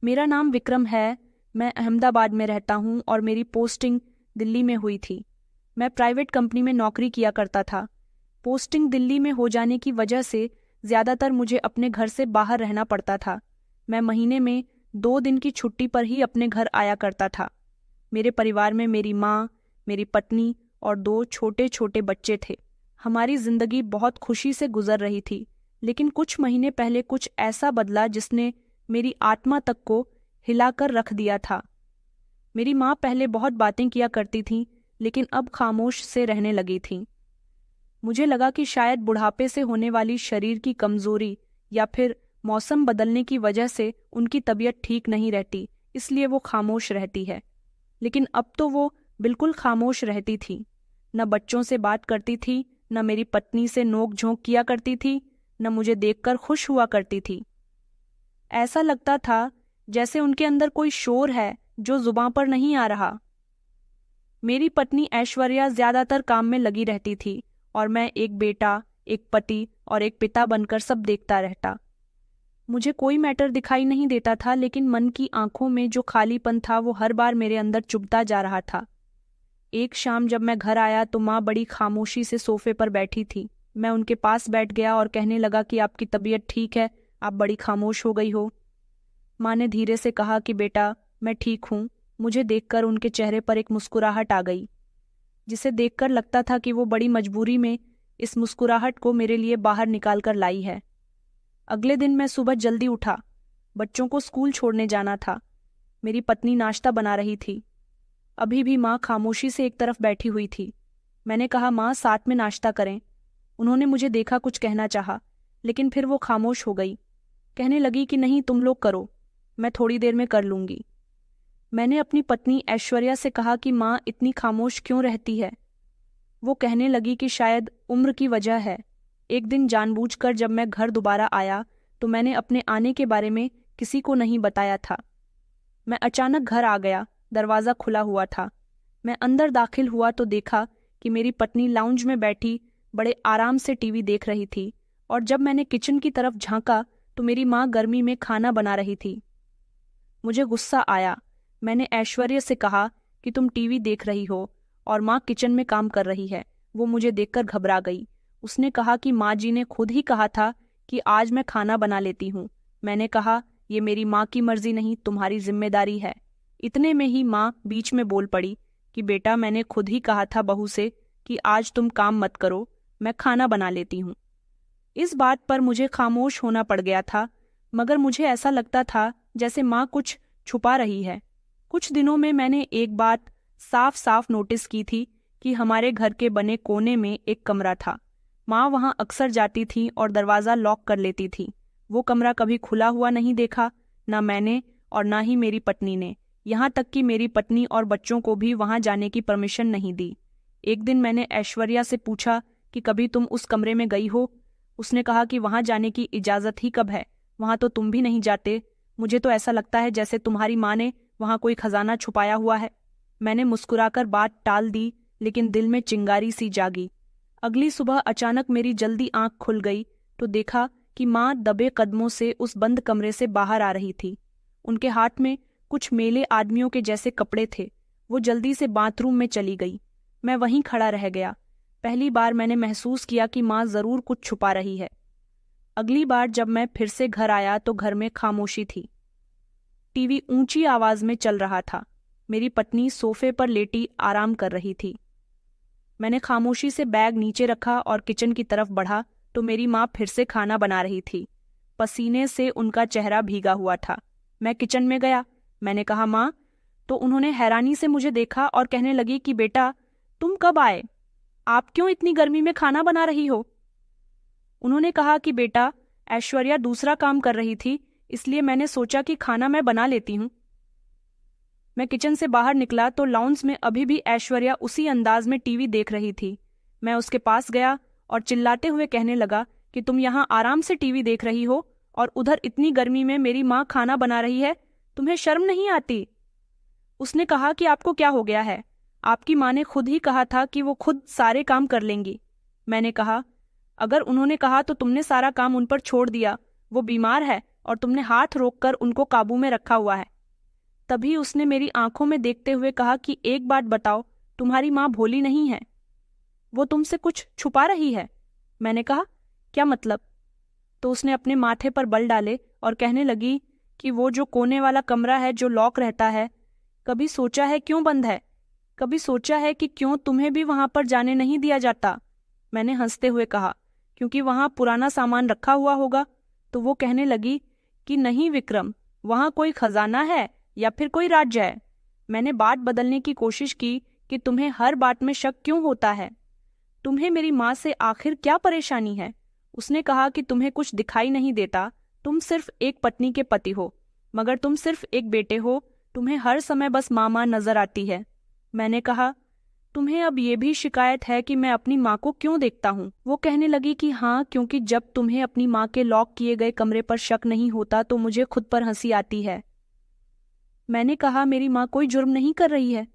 मेरा नाम विक्रम है। मैं अहमदाबाद में रहता हूँ और मेरी पोस्टिंग दिल्ली में हुई थी। मैं प्राइवेट कंपनी में नौकरी किया करता था। पोस्टिंग दिल्ली में हो जाने की वजह से ज़्यादातर मुझे अपने घर से बाहर रहना पड़ता था। मैं महीने में 2 दिन की छुट्टी पर ही अपने घर आया करता था। मेरे परिवार में मेरी माँ, मेरी पत्नी और 2 छोटे छोटे बच्चे थे। हमारी जिंदगी बहुत खुशी से गुजर रही थी, लेकिन कुछ महीने पहले कुछ ऐसा बदला जिसने मेरी आत्मा तक को हिलाकर रख दिया था। मेरी माँ पहले बहुत बातें किया करती थीं, लेकिन अब खामोश से रहने लगी थीं। मुझे लगा कि शायद बुढ़ापे से होने वाली शरीर की कमजोरी या फिर मौसम बदलने की वजह से उनकी तबीयत ठीक नहीं रहती, इसलिए वो खामोश रहती है। लेकिन अब तो वो बिल्कुल खामोश रहती थी। न बच्चों से बात करती थी, न मेरी पत्नी से नोक झोंक किया करती थी, न मुझे देखकर खुश हुआ करती थी। ऐसा लगता था जैसे उनके अंदर कोई शोर है जो जुबां पर नहीं आ रहा। मेरी पत्नी ऐश्वर्या ज्यादातर काम में लगी रहती थी और मैं एक बेटा, एक पति और एक पिता बनकर सब देखता रहता। मुझे कोई मैटर दिखाई नहीं देता था, लेकिन मन की आंखों में जो खालीपन था वो हर बार मेरे अंदर चुभता जा रहा था। एक शाम जब मैं घर आया तो माँ बड़ी खामोशी से सोफे पर बैठी थी। मैं उनके पास बैठ गया और कहने लगा कि आपकी तबीयत ठीक है, आप बड़ी खामोश हो गई हो। माँ ने धीरे से कहा कि बेटा, मैं ठीक हूँ। मुझे देखकर उनके चेहरे पर एक मुस्कुराहट आ गई, जिसे देखकर लगता था कि वो बड़ी मजबूरी में इस मुस्कुराहट को मेरे लिए बाहर निकाल कर लाई है। अगले दिन मैं सुबह जल्दी उठा। बच्चों को स्कूल छोड़ने जाना था। मेरी पत्नी नाश्ता बना रही थी। अभी भी माँ खामोशी से एक तरफ बैठी हुई थी। मैंने कहा, माँ साथ में नाश्ता करें। उन्होंने मुझे देखा, कुछ कहना चाहा, लेकिन फिर वो खामोश हो गई। कहने लगी कि नहीं, तुम लोग करो, मैं थोड़ी देर में कर लूंगी। मैंने अपनी पत्नी ऐश्वर्या से कहा कि माँ इतनी खामोश क्यों रहती है। वो कहने लगी कि शायद उम्र की वजह है। एक दिन जानबूझकर जब मैं घर दोबारा आया तो मैंने अपने आने के बारे में किसी को नहीं बताया था। मैं अचानक घर आ गया। दरवाज़ा खुला हुआ था। मैं अंदर दाखिल हुआ तो देखा कि मेरी पत्नी लाउंज में बैठी बड़े आराम से टीवी देख रही थी, और जब मैंने किचन की तरफ झांका तो मेरी माँ गर्मी में खाना बना रही थी। मुझे गुस्सा आया। मैंने ऐश्वर्या से कहा कि तुम टीवी देख रही हो और माँ किचन में काम कर रही है। वो मुझे देखकर घबरा गई। उसने कहा कि माँ जी ने खुद ही कहा था कि आज मैं खाना बना लेती हूँ। मैंने कहा, ये मेरी माँ की मर्जी नहीं, तुम्हारी जिम्मेदारी है। इतने में ही माँ बीच में बोल पड़ी कि बेटा, मैंने खुद ही कहा था बहू से कि आज तुम काम मत करो, मैं खाना बना लेती हूँ। इस बात पर मुझे खामोश होना पड़ गया था, मगर मुझे ऐसा लगता था जैसे माँ कुछ छुपा रही है। कुछ दिनों में मैंने एक बात साफ साफ नोटिस की थी कि हमारे घर के बने कोने में एक कमरा था। माँ वहाँ अक्सर जाती थी और दरवाज़ा लॉक कर लेती थी। वो कमरा कभी खुला हुआ नहीं देखा, ना मैंने और ना ही मेरी पत्नी ने। यहाँ तक कि मेरी पत्नी और बच्चों को भी वहाँ जाने की परमिशन नहीं दी। एक दिन मैंने ऐश्वर्या से पूछा कि कभी तुम उस कमरे में गई हो। उसने कहा कि वहाँ जाने की इजाज़त ही कब है, वहाँ तो तुम भी नहीं जाते। मुझे तो ऐसा लगता है जैसे तुम्हारी माँ ने वहाँ कोई खजाना छुपाया हुआ है। मैंने मुस्कुराकर बात टाल दी, लेकिन दिल में चिंगारी सी जागी। अगली सुबह अचानक मेरी जल्दी आंख खुल गई तो देखा कि माँ दबे कदमों से उस बंद कमरे से बाहर आ रही थी। उनके हाथ में कुछ मेले आदमियों के जैसे कपड़े थे। वो जल्दी से बाथरूम में चली गई। मैं वहीं खड़ा रह गया। पहली बार मैंने महसूस किया कि माँ जरूर कुछ छुपा रही है। अगली बार जब मैं फिर से घर आया तो घर में खामोशी थी। टीवी ऊंची आवाज में चल रहा था। मेरी पत्नी सोफे पर लेटी आराम कर रही थी। मैंने खामोशी से बैग नीचे रखा और किचन की तरफ बढ़ा तो मेरी माँ फिर से खाना बना रही थी। पसीने से उनका चेहरा भीगा हुआ था। मैं किचन में गया। मैंने कहा, माँ। तो उन्होंने हैरानी से मुझे देखा और कहने लगी कि बेटा, तुम कब आए? आप क्यों इतनी गर्मी में खाना बना रही हो? उन्होंने कहा कि बेटा, ऐश्वर्या दूसरा काम कर रही थी, इसलिए मैंने सोचा कि खाना मैं बना लेती हूँ। मैं किचन से बाहर निकला तो लाउंज में अभी भी ऐश्वर्या उसी अंदाज में टीवी देख रही थी। मैं उसके पास गया और चिल्लाते हुए कहने लगा कि तुम यहाँ आराम से टीवी देख रही हो और उधर इतनी गर्मी में मेरी माँ खाना बना रही है, तुम्हें शर्म नहीं आती? उसने कहा कि आपको क्या हो गया है? आपकी माँ ने खुद ही कहा था कि वो खुद सारे काम कर लेंगी। मैंने कहा, अगर उन्होंने कहा तो तुमने सारा काम उन पर छोड़ दिया। वो बीमार है और तुमने हाथ रोककर उनको काबू में रखा हुआ है। तभी उसने मेरी आंखों में देखते हुए कहा कि एक बात बताओ, तुम्हारी माँ भोली नहीं है? वो तुमसे कुछ छुपा रही है। मैंने कहा, क्या मतलब? तो उसने अपने माथे पर बल डाले और कहने लगी कि वो जो कोने वाला कमरा है जो लॉक रहता है, कभी सोचा है क्यों बंद है? कभी सोचा है कि क्यों तुम्हें भी वहां पर जाने नहीं दिया जाता? मैंने हंसते हुए कहा, क्योंकि वहां पुराना सामान रखा हुआ होगा। तो वो कहने लगी कि नहीं विक्रम, वहां कोई खजाना है या फिर कोई राज्य है। मैंने बात बदलने की कोशिश की कि तुम्हें हर बात में शक क्यों होता है? तुम्हें मेरी माँ से आखिर क्या परेशानी है? उसने कहा कि तुम्हें कुछ दिखाई नहीं देता, तुम सिर्फ एक पत्नी के पति हो, मगर तुम सिर्फ एक बेटे हो, तुम्हें हर समय बस माँ नजर आती है। मैंने कहा, तुम्हें अब ये भी शिकायत है कि मैं अपनी माँ को क्यों देखता हूँ? वो कहने लगी कि हाँ, क्योंकि जब तुम्हें अपनी माँ के लॉक किए गए कमरे पर शक नहीं होता तो मुझे खुद पर हंसी आती है। मैंने कहा, मेरी माँ कोई जुर्म नहीं कर रही है।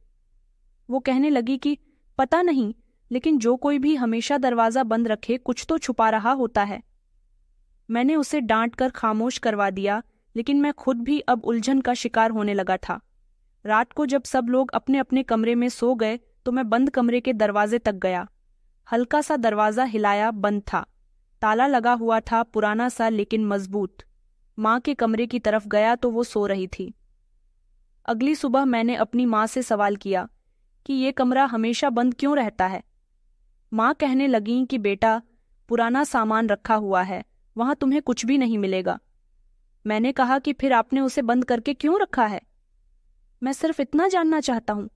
वो कहने लगी कि पता नहीं, लेकिन जो कोई भी हमेशा दरवाजा बंद रखे कुछ तो छुपा रहा होता है। मैंने उसे डांट कर खामोश करवा दिया, लेकिन मैं खुद भी अब उलझन का शिकार होने लगा था। रात को जब सब लोग अपने अपने कमरे में सो गए तो मैं बंद कमरे के दरवाजे तक गया। हल्का सा दरवाजा हिलाया, बंद था। ताला लगा हुआ था, पुराना सा लेकिन मजबूत। माँ के कमरे की तरफ गया तो वो सो रही थी। अगली सुबह मैंने अपनी माँ से सवाल किया कि ये कमरा हमेशा बंद क्यों रहता है? माँ कहने लगीं कि बेटा, पुराना सामान रखा हुआ है, वहां तुम्हें कुछ भी नहीं मिलेगा। मैंने कहा कि फिर आपने उसे बंद करके क्यों रखा है? मैं सिर्फ इतना जानना चाहता हूँ।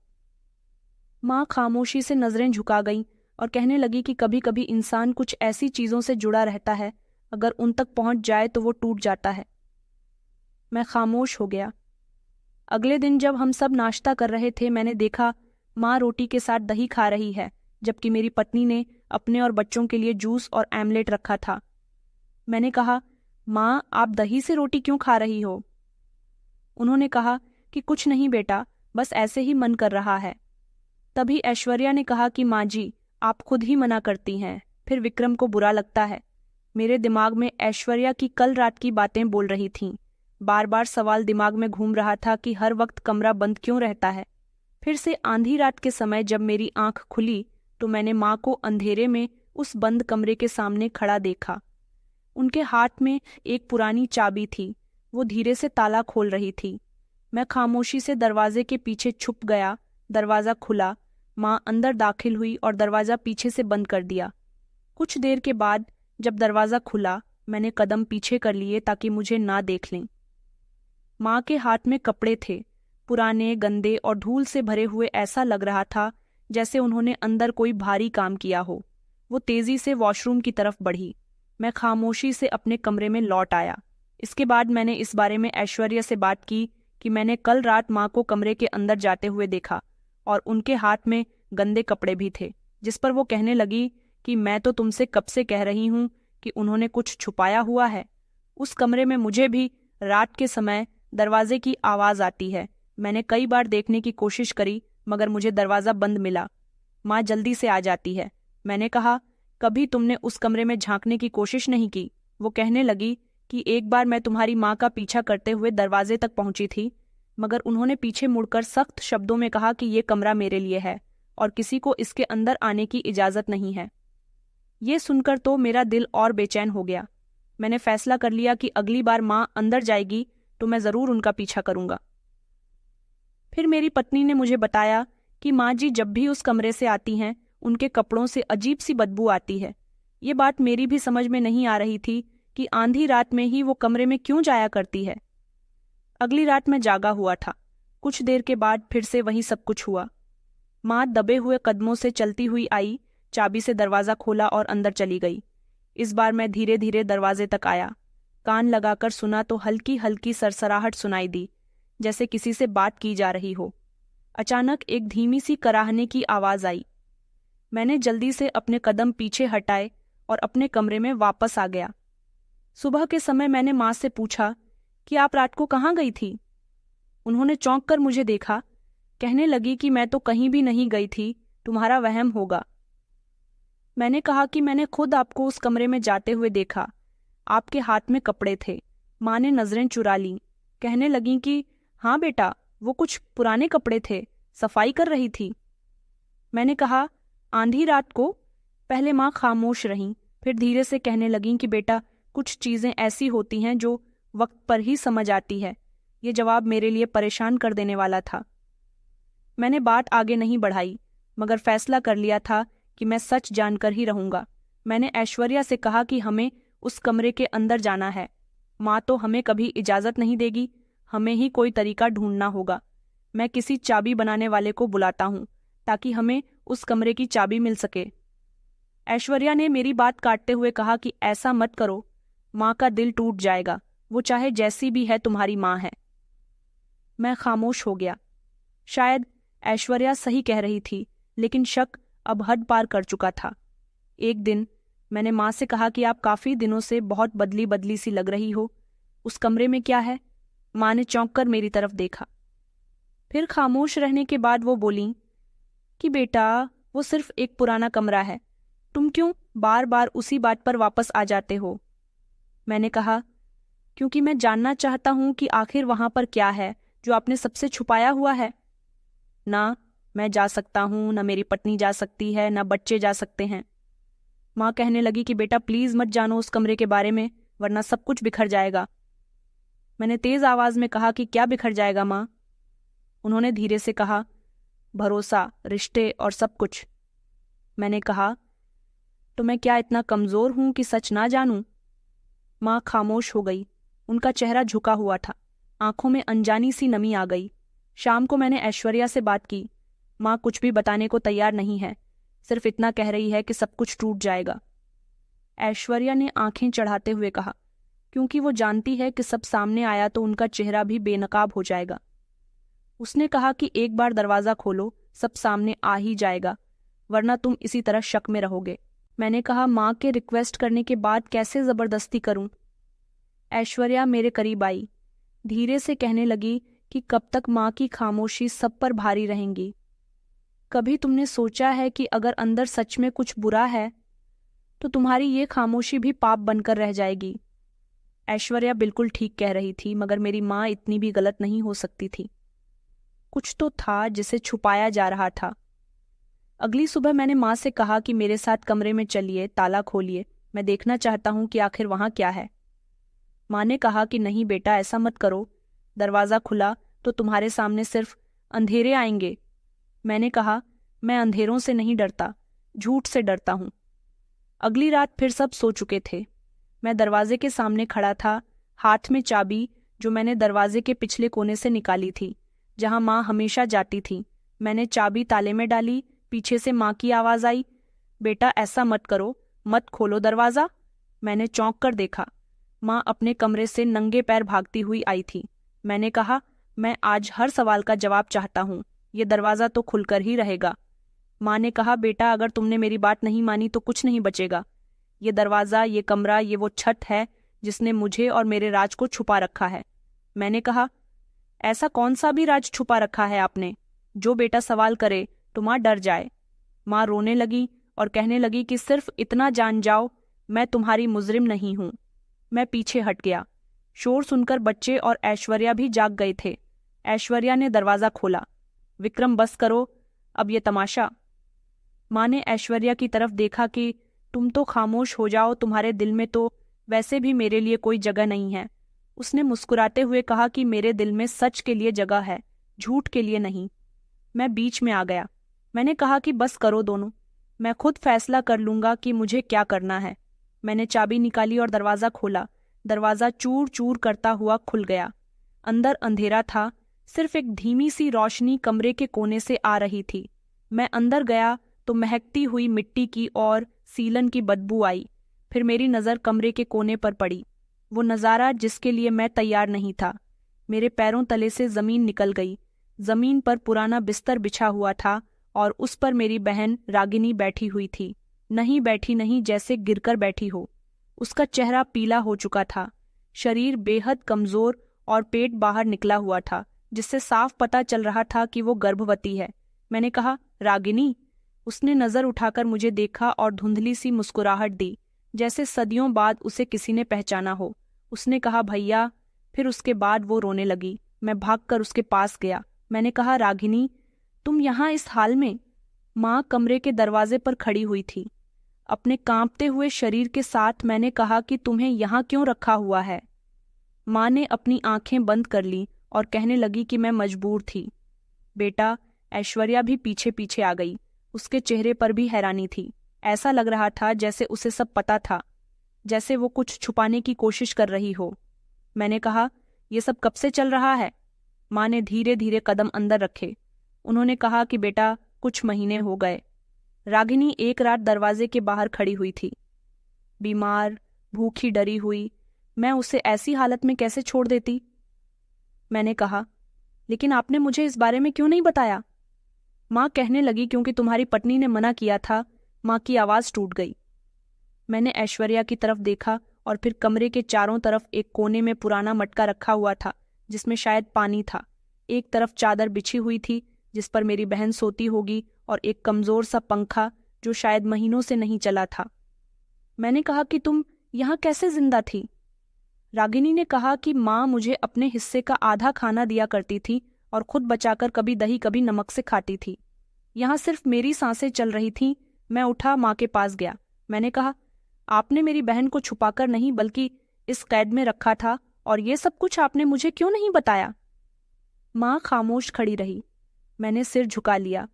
माँ खामोशी से नजरें झुका गईं और कहने लगी कि कभी कभी इंसान कुछ ऐसी चीजों से जुड़ा रहता है, अगर उन तक पहुंच जाए तो वो टूट जाता है। मैं खामोश हो गया। अगले दिन जब हम सब नाश्ता कर रहे थे, मैंने देखा माँ रोटी के साथ दही खा रही है, जबकि मेरी पत्नी ने अपने और बच्चों के लिए जूस और आमलेट रखा था। मैंने कहा, माँ, आप दही से रोटी क्यों खा रही हो? उन्होंने कहा कि कुछ नहीं बेटा, बस ऐसे ही मन कर रहा है। तभी ऐश्वर्या ने कहा कि माँ जी, आप खुद ही मना करती हैं, फिर विक्रम को बुरा लगता है। मेरे दिमाग में ऐश्वर्या की कल रात की बातें बोल रही थीं। बार बार सवाल दिमाग में घूम रहा था कि हर वक्त कमरा बंद क्यों रहता है। फिर से आंधी रात के समय जब मेरी आंख खुली तो मैंने माँ को अंधेरे में उस बंद कमरे के सामने खड़ा देखा। उनके हाथ में एक पुरानी चाबी थी, वो धीरे से ताला खोल रही थी। मैं खामोशी से दरवाजे के पीछे छुप गया। दरवाजा खुला, माँ अंदर दाखिल हुई और दरवाजा पीछे से बंद कर दिया। कुछ देर के बाद जब दरवाजा खुला, मैंने कदम पीछे कर लिए ताकि मुझे ना देख लें। माँ के हाथ में कपड़े थे, पुराने, गंदे और धूल से भरे हुए। ऐसा लग रहा था जैसे उन्होंने अंदर कोई भारी काम किया हो। वो तेजी से वॉशरूम की तरफ बढ़ी। मैं खामोशी से अपने कमरे में लौट आया। इसके बाद मैंने इस बारे में ऐश्वर्या से बात की कि मैंने कल रात माँ को कमरे के अंदर जाते हुए देखा और उनके हाथ में गंदे कपड़े भी थे, जिस पर वो कहने लगी कि मैं तो तुमसे कब से कह रही हूँ कि उन्होंने कुछ छुपाया हुआ है। उस कमरे में मुझे भी रात के समय दरवाजे की आवाज आती है। मैंने कई बार देखने की कोशिश करी, मगर मुझे दरवाजा बंद मिला। माँ जल्दी से आ जाती है। मैंने कहा, कभी तुमने उस कमरे में झांकने की कोशिश नहीं की? वो कहने लगी कि एक बार मैं तुम्हारी माँ का पीछा करते हुए दरवाजे तक पहुंची थी, मगर उन्होंने पीछे मुड़कर सख्त शब्दों में कहा कि ये कमरा मेरे लिए है और किसी को इसके अंदर आने की इजाजत नहीं है। ये सुनकर तो मेरा दिल और बेचैन हो गया। मैंने फैसला कर लिया कि अगली बार माँ अंदर जाएगी तो मैं जरूर उनका पीछा करूंगा। फिर मेरी पत्नी ने मुझे बताया कि माँ जी जब भी उस कमरे से आती हैं, उनके कपड़ों से अजीब सी बदबू आती है। ये बात मेरी भी समझ में नहीं आ रही थी कि आंधी रात में ही वो कमरे में क्यों जाया करती है। अगली रात मैं जागा हुआ था। कुछ देर के बाद फिर से वही सब कुछ हुआ। माँ दबे हुए कदमों से चलती हुई आई, चाबी से दरवाजा खोला और अंदर चली गई। इस बार मैं धीरे धीरे दरवाजे तक आया। कान लगाकर सुना तो हल्की हल्की सरसराहट सुनाई दी, जैसे किसी से बात की जा रही हो। अचानक एक धीमी सी कराहने की आवाज आई। मैंने जल्दी से अपने कदम पीछे हटाए और अपने कमरे में वापस आ गया। सुबह के समय मैंने माँ से पूछा कि आप रात को कहाँ गई थी? उन्होंने चौंक कर मुझे देखा। कहने लगी कि मैं तो कहीं भी नहीं गई थी, तुम्हारा वहम होगा। मैंने कहा कि मैंने खुद आपको उस कमरे में जाते हुए देखा। आपके हाथ में कपड़े थे, माँ ने नजरें चुरा लीं। कहने लगीं कि हाँ बेटा, वो कुछ पुराने कपड़े थे, सफाई कर रही थी। मैंने कहा, आंधी रात को? पहले माँ खामोश रहीं, फिर धीरे से कहने लगीं कि बेटा, कुछ चीज़ें ऐसी होती हैं जो वक्त पर ही समझ आती है। ये जवाब मेरे लिए परेशान कर देने वाला था। मैंने बात आगे नहीं बढ़ाई, मगर फैसला कर लिया था कि मैं सच जानकर ही रहूंगा। मैंने ऐश्वर्या से कहा कि हमें उस कमरे के अंदर जाना है। माँ तो हमें कभी इजाज़त नहीं देगी, हमें ही कोई तरीका ढूंढना होगा। मैं किसी चाबी बनाने वाले को बुलाता हूँ ताकि हमें उस कमरे की चाबी मिल सके। ऐश्वर्या ने मेरी बात काटते हुए कहा कि ऐसा मत करो, माँ का दिल टूट जाएगा, वो चाहे जैसी भी है तुम्हारी माँ है। मैं खामोश हो गया। शायद ऐश्वर्या सही कह रही थी, लेकिन शक अब हद पार कर चुका था। एक दिन मैंने माँ से कहा कि आप काफ़ी दिनों से बहुत बदली बदली सी लग रही हो, उस कमरे में क्या है? माँ ने चौंक कर मेरी तरफ देखा। फिर खामोश रहने के बाद वो बोली कि बेटा, वो सिर्फ एक पुराना कमरा है, तुम क्यों बार बार उसी बात पर वापस आ जाते हो? मैंने कहा, क्योंकि मैं जानना चाहता हूं कि आखिर वहां पर क्या है जो आपने सबसे छुपाया हुआ है। ना मैं जा सकता हूं, ना मेरी पत्नी जा सकती है, ना बच्चे जा सकते हैं। माँ कहने लगी कि बेटा प्लीज मत जानो उस कमरे के बारे में, वरना सब कुछ बिखर जाएगा। मैंने तेज आवाज में कहा कि क्या बिखर जाएगा माँ? उन्होंने धीरे से कहा, भरोसा, रिश्ते और सब कुछ। मैंने कहा, तो मैं क्या इतना कमजोर हूं कि सच ना जानूं? माँ खामोश हो गई। उनका चेहरा झुका हुआ था, आंखों में अनजानी सी नमी आ गई। शाम को मैंने ऐश्वर्या से बात की। माँ कुछ भी बताने को तैयार नहीं है, सिर्फ इतना कह रही है कि सब कुछ टूट जाएगा। ऐश्वर्या ने आंखें चढ़ाते हुए कहा, क्योंकि वो जानती है कि सब सामने आया तो उनका चेहरा भी बेनकाब हो जाएगा। उसने कहा कि एक बार दरवाज़ा खोलो, सब सामने आ ही जाएगा, वरना तुम इसी तरह शक में रहोगे। मैंने कहा, माँ के रिक्वेस्ट करने के बाद कैसे ज़बरदस्ती करूं? ऐश्वर्या मेरे करीब आई, धीरे से कहने लगी कि कब तक माँ की खामोशी सब पर भारी रहेंगी? कभी तुमने सोचा है कि अगर अंदर सच में कुछ बुरा है तो तुम्हारी ये खामोशी भी पाप बनकर रह जाएगी? ऐश्वर्या बिल्कुल ठीक कह रही थी, मगर मेरी माँ इतनी भी गलत नहीं हो सकती थी। कुछ तो था जिसे छुपाया जा रहा था। अगली सुबह मैंने माँ से कहा कि मेरे साथ कमरे में चलिए, ताला खोलिए, मैं देखना चाहता हूँ कि आखिर वहाँ क्या है। माँ ने कहा कि नहीं बेटा, ऐसा मत करो, दरवाज़ा खुला तो तुम्हारे सामने सिर्फ अंधेरे आएंगे। मैंने कहा, मैं अंधेरों से नहीं डरता, झूठ से डरता हूँ। अगली रात फिर सब सो चुके थे। मैं दरवाजे के सामने खड़ा था, हाथ में चाबी जो मैंने दरवाजे के पिछले कोने से निकाली थी, जहाँ माँ हमेशा जाती थी। मैंने चाबी ताले में डाली। पीछे से माँ की आवाज़ आई, बेटा ऐसा मत करो, मत खोलो दरवाज़ा। मैंने चौंक कर देखा, माँ अपने कमरे से नंगे पैर भागती हुई आई थी। मैंने कहा, मैं आज हर सवाल का जवाब चाहता हूँ, ये दरवाज़ा तो खुलकर ही रहेगा। माँ ने कहा, बेटा अगर तुमने मेरी बात नहीं मानी तो कुछ नहीं बचेगा। ये दरवाज़ा, ये कमरा, ये वो छत है जिसने मुझे और मेरे राज को छुपा रखा है। मैंने कहा, ऐसा कौन सा भी राज छुपा रखा है आपने जो बेटा सवाल करे तो माँ डर जाए? माँ रोने लगी और कहने लगी कि सिर्फ इतना जान जाओ, मैं तुम्हारी मुजरिम नहीं हूँ। मैं पीछे हट गया। शोर सुनकर बच्चे और ऐश्वर्या भी जाग गए थे। ऐश्वर्या ने दरवाज़ा खोला। विक्रम बस करो, अब ये तमाशा। माँ ने ऐश्वर्या की तरफ देखा कि तुम तो खामोश हो जाओ, तुम्हारे दिल में तो वैसे भी मेरे लिए कोई जगह नहीं है। उसने मुस्कुराते हुए कहा कि मेरे दिल में सच के लिए जगह है, झूठ के लिए नहीं। मैं बीच में आ गया। मैंने कहा कि बस करो दोनों, मैं खुद फैसला कर लूंगा कि मुझे क्या करना है। मैंने चाबी निकाली और दरवाज़ा खोला। दरवाज़ा चूर चूर करता हुआ खुल गया। अंदर अंधेरा था, सिर्फ एक धीमी सी रोशनी कमरे के कोने से आ रही थी। मैं अंदर गया तो महकती हुई मिट्टी की और सीलन की बदबू आई। फिर मेरी नज़र कमरे के कोने पर पड़ी, वो नज़ारा जिसके लिए मैं तैयार नहीं था। मेरे पैरों तले से ज़मीन निकल गई। ज़मीन पर पुराना बिस्तर बिछा हुआ था और उस पर मेरी बहन रागिनी बैठी हुई थी। नहीं बैठी नहीं, जैसे गिरकर बैठी हो। उसका चेहरा पीला हो चुका था, शरीर बेहद कमज़ोर और पेट बाहर निकला हुआ था, जिससे साफ पता चल रहा था कि वो गर्भवती है। मैंने कहा, रागिनी। उसने नज़र उठाकर मुझे देखा और धुंधली सी मुस्कुराहट दी, जैसे सदियों बाद उसे किसी ने पहचाना हो। उसने कहा भैया। फिर उसके बाद वो रोने लगी। मैं भागकर उसके पास गया। मैंने कहा रागिनी, तुम यहाँ इस हाल में? माँ कमरे के दरवाजे पर खड़ी हुई थी। अपने कांपते हुए शरीर के साथ मैंने कहा कि तुम्हें यहाँ क्यों रखा हुआ है? माँ ने अपनी आंखें बंद कर ली और कहने लगी कि मैं मजबूर थी। बेटा, ऐश्वर्या भी पीछे पीछे आ गई। उसके चेहरे पर भी हैरानी थी। ऐसा लग रहा था जैसे उसे सब पता था, जैसे वो कुछ छुपाने की कोशिश कर रही हो। मैंने कहा, ये सब कब से चल रहा है? माँ ने धीरे धीरे कदम अंदर रखे। उन्होंने कहा कि बेटा, कुछ महीने हो गए। रागिनी एक रात दरवाजे के बाहर खड़ी हुई थी, बीमार, भूखी, डरी हुई। मैं उसे ऐसी हालत में कैसे छोड़ देती? मैंने कहा, लेकिन आपने मुझे इस बारे में क्यों नहीं बताया? माँ कहने लगी, क्योंकि तुम्हारी पत्नी ने मना किया था। माँ की आवाज़ टूट गई। मैंने ऐश्वर्या की तरफ देखा और फिर कमरे के चारों तरफ एक कोने में पुराना मटका रखा हुआ था जिसमें शायद पानी था। एक तरफ चादर बिछी हुई थी जिस पर मेरी बहन सोती होगी और एक कमजोर सा पंखा जो शायद महीनों से नहीं चला था। मैंने कहा कि तुम यहाँ कैसे जिंदा थी? रागिनी ने कहा कि माँ मुझे अपने हिस्से का आधा खाना दिया करती थी और खुद बचाकर कभी दही कभी नमक से खाती थी। यहाँ सिर्फ मेरी सांसें चल रही थीं। मैं उठा, माँ के पास गया। मैंने कहा, आपने मेरी बहन को छुपाकर नहीं बल्कि इस कैद में रखा था, और ये सब कुछ आपने मुझे क्यों नहीं बताया? माँ खामोश खड़ी रही। मैंने सिर झुका लिया।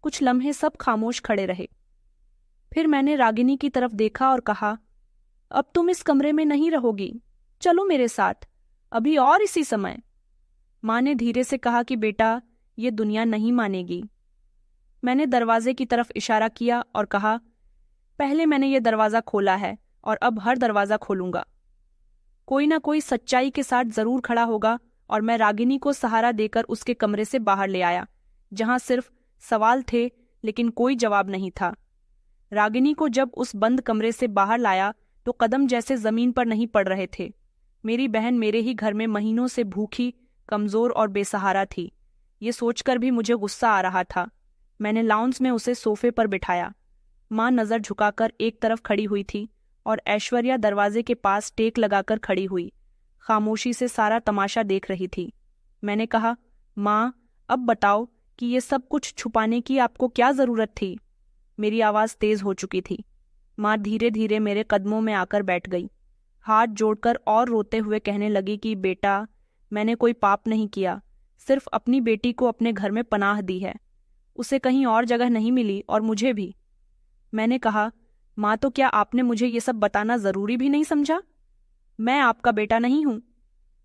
कुछ लम्हे सब खामोश खड़े रहे। फिर मैंने रागिनी की तरफ देखा और कहा, अब तुम इस कमरे में नहीं रहोगी, चलो मेरे साथ, अभी और इसी समय। माँ ने धीरे से कहा कि बेटा, ये दुनिया नहीं मानेगी। मैंने दरवाजे की तरफ इशारा किया और कहा, पहले मैंने ये दरवाज़ा खोला है और अब हर दरवाज़ा खोलूंगा। कोई ना कोई सच्चाई के साथ जरूर खड़ा होगा। और मैं रागिनी को सहारा देकर उसके कमरे से बाहर ले आया, जहां सिर्फ सवाल थे लेकिन कोई जवाब नहीं था। रागिनी को जब उस बंद कमरे से बाहर लाया तो कदम जैसे जमीन पर नहीं पड़ रहे थे। मेरी बहन मेरे ही घर में महीनों से भूखी, कमजोर और बेसहारा थी। ये सोचकर भी मुझे गुस्सा आ रहा था। मैंने लाउंज में उसे सोफे पर बिठाया। माँ नजर झुकाकर एक तरफ खड़ी हुई थी और ऐश्वर्या दरवाजे के पास टेक लगाकर खड़ी हुई, खामोशी से सारा तमाशा देख रही थी। मैंने कहा, माँ, अब बताओ कि ये सब कुछ छुपाने की आपको क्या जरूरत थी? मेरी आवाज़ तेज हो चुकी थी। माँ धीरे धीरे मेरे कदमों में आकर बैठ गई, हाथ जोड़कर और रोते हुए कहने लगी कि बेटा, मैंने कोई पाप नहीं किया, सिर्फ अपनी बेटी को अपने घर में पनाह दी है। उसे कहीं और जगह नहीं मिली और मुझे भी। मैंने कहा, माँ, तो क्या आपने मुझे ये सब बताना जरूरी भी नहीं समझा? मैं आपका बेटा नहीं हूं।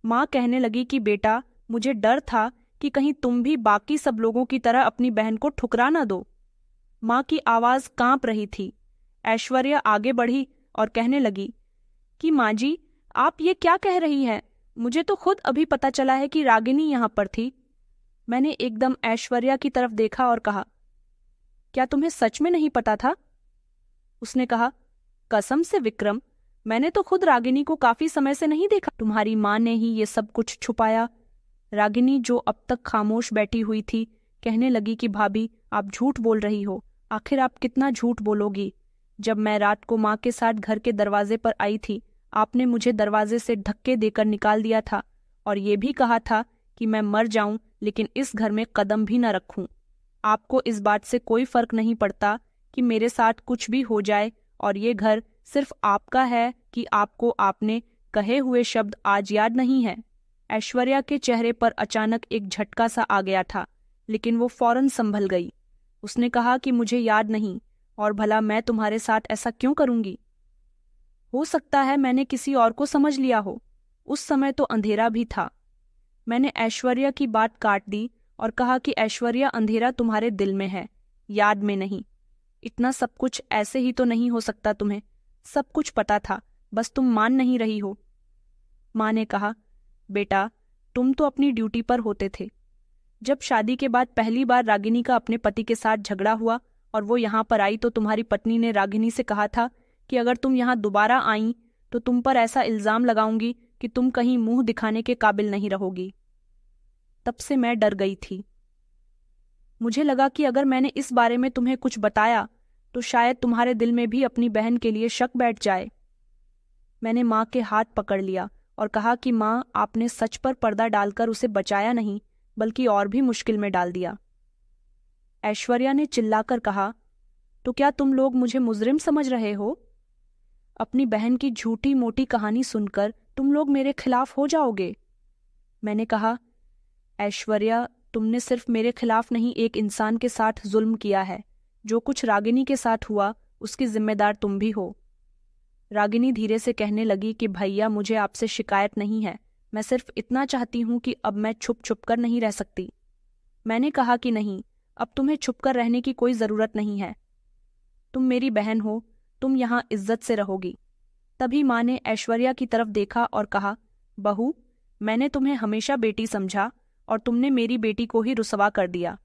माँ कहने लगी कि बेटा, मुझे डर था कि कहीं तुम भी बाकी सब लोगों की तरह अपनी बहन को ठुकरा ना दो। माँ की आवाज कांप रही थी। ऐश्वर्या आगे बढ़ी और कहने लगी कि माँ जी, आप ये क्या कह रही हैं? मुझे तो खुद अभी पता चला है कि रागिनी यहाँ पर थी। मैंने एकदम ऐश्वर्या की तरफ देखा और कहा, क्या तुम्हें सच में नहीं पता था? उसने कहा, कसम से विक्रम, मैंने तो खुद रागिनी को काफी समय से नहीं देखा। तुम्हारी माँ ने ही ये सब कुछ छुपाया। रागिनी, जो अब तक खामोश बैठी हुई थी, कहने लगी कि भाभी, आप झूठ बोल रही हो। आखिर आप कितना झूठ बोलोगी? जब मैं रात को माँ के साथ घर के दरवाजे पर आई थी, आपने मुझे दरवाजे से धक्के देकर निकाल दिया था और ये भी कहा था कि मैं मर जाऊं लेकिन इस घर में कदम भी न रखूं। आपको इस बात से कोई फर्क नहीं पड़ता कि मेरे साथ कुछ भी हो जाए और ये घर सिर्फ आपका है कि आपको आपने कहे हुए शब्द आज याद नहीं है। ऐश्वर्या के चेहरे पर अचानक एक झटका सा आ गया था, लेकिन वो फौरन संभल गई। उसने कहा कि मुझे याद नहीं, और भला मैं तुम्हारे साथ ऐसा क्यों करूंगी? हो सकता है मैंने किसी और को समझ लिया हो। उस समय तो अंधेरा भी था। मैंने ऐश्वर्या की बात काट दी और कहा कि ऐश्वर्या, अंधेरा तुम्हारे दिल में है, याद में नहीं। इतना सब कुछ ऐसे ही तो नहीं हो सकता। तुम्हें सब कुछ पता था, बस तुम मान नहीं रही हो। माँ ने कहा, बेटा, तुम तो अपनी ड्यूटी पर होते थे। जब शादी के बाद पहली बार रागिनी का अपने पति के साथ झगड़ा हुआ और वो यहाँ पर आई तो तुम्हारी पत्नी ने रागिनी से कहा था कि अगर तुम यहाँ दोबारा आई तो तुम पर ऐसा इल्जाम लगाऊंगी कि तुम कहीं मुंह दिखाने के काबिल नहीं रहोगी। तब से मैं डर गई थी। मुझे लगा कि अगर मैंने इस बारे में तुम्हें कुछ बताया तो शायद तुम्हारे दिल में भी अपनी बहन के लिए शक बैठ जाए। मैंने माँ के हाथ पकड़ लिया और कहा कि माँ, आपने सच पर पर्दा डालकर उसे बचाया नहीं बल्कि और भी मुश्किल में डाल दिया। ऐश्वर्या ने चिल्लाकर कहा, तो क्या तुम लोग मुझे मुजरिम समझ रहे हो? अपनी बहन की झूठी मोटी कहानी सुनकर तुम लोग मेरे खिलाफ हो जाओगे। मैंने कहा, ऐश्वर्या, तुमने सिर्फ मेरे खिलाफ नहीं, एक इंसान के साथ जुल्म किया है। जो कुछ रागिनी के साथ हुआ उसकी जिम्मेदार तुम भी हो। रागिनी धीरे से कहने लगी कि भैया, मुझे आपसे शिकायत नहीं है, मैं सिर्फ इतना चाहती हूं कि अब मैं छुप छुप कर नहीं रह सकती। मैंने कहा कि नहीं, अब तुम्हें छुप कर रहने की कोई ज़रूरत नहीं है। तुम मेरी बहन हो, तुम यहाँ इज्जत से रहोगी। तभी माँ ने ऐश्वर्या की तरफ देखा और कहा, बहू, मैंने तुम्हें हमेशा बेटी समझा और तुमने मेरी बेटी को ही रुसवा कर दिया।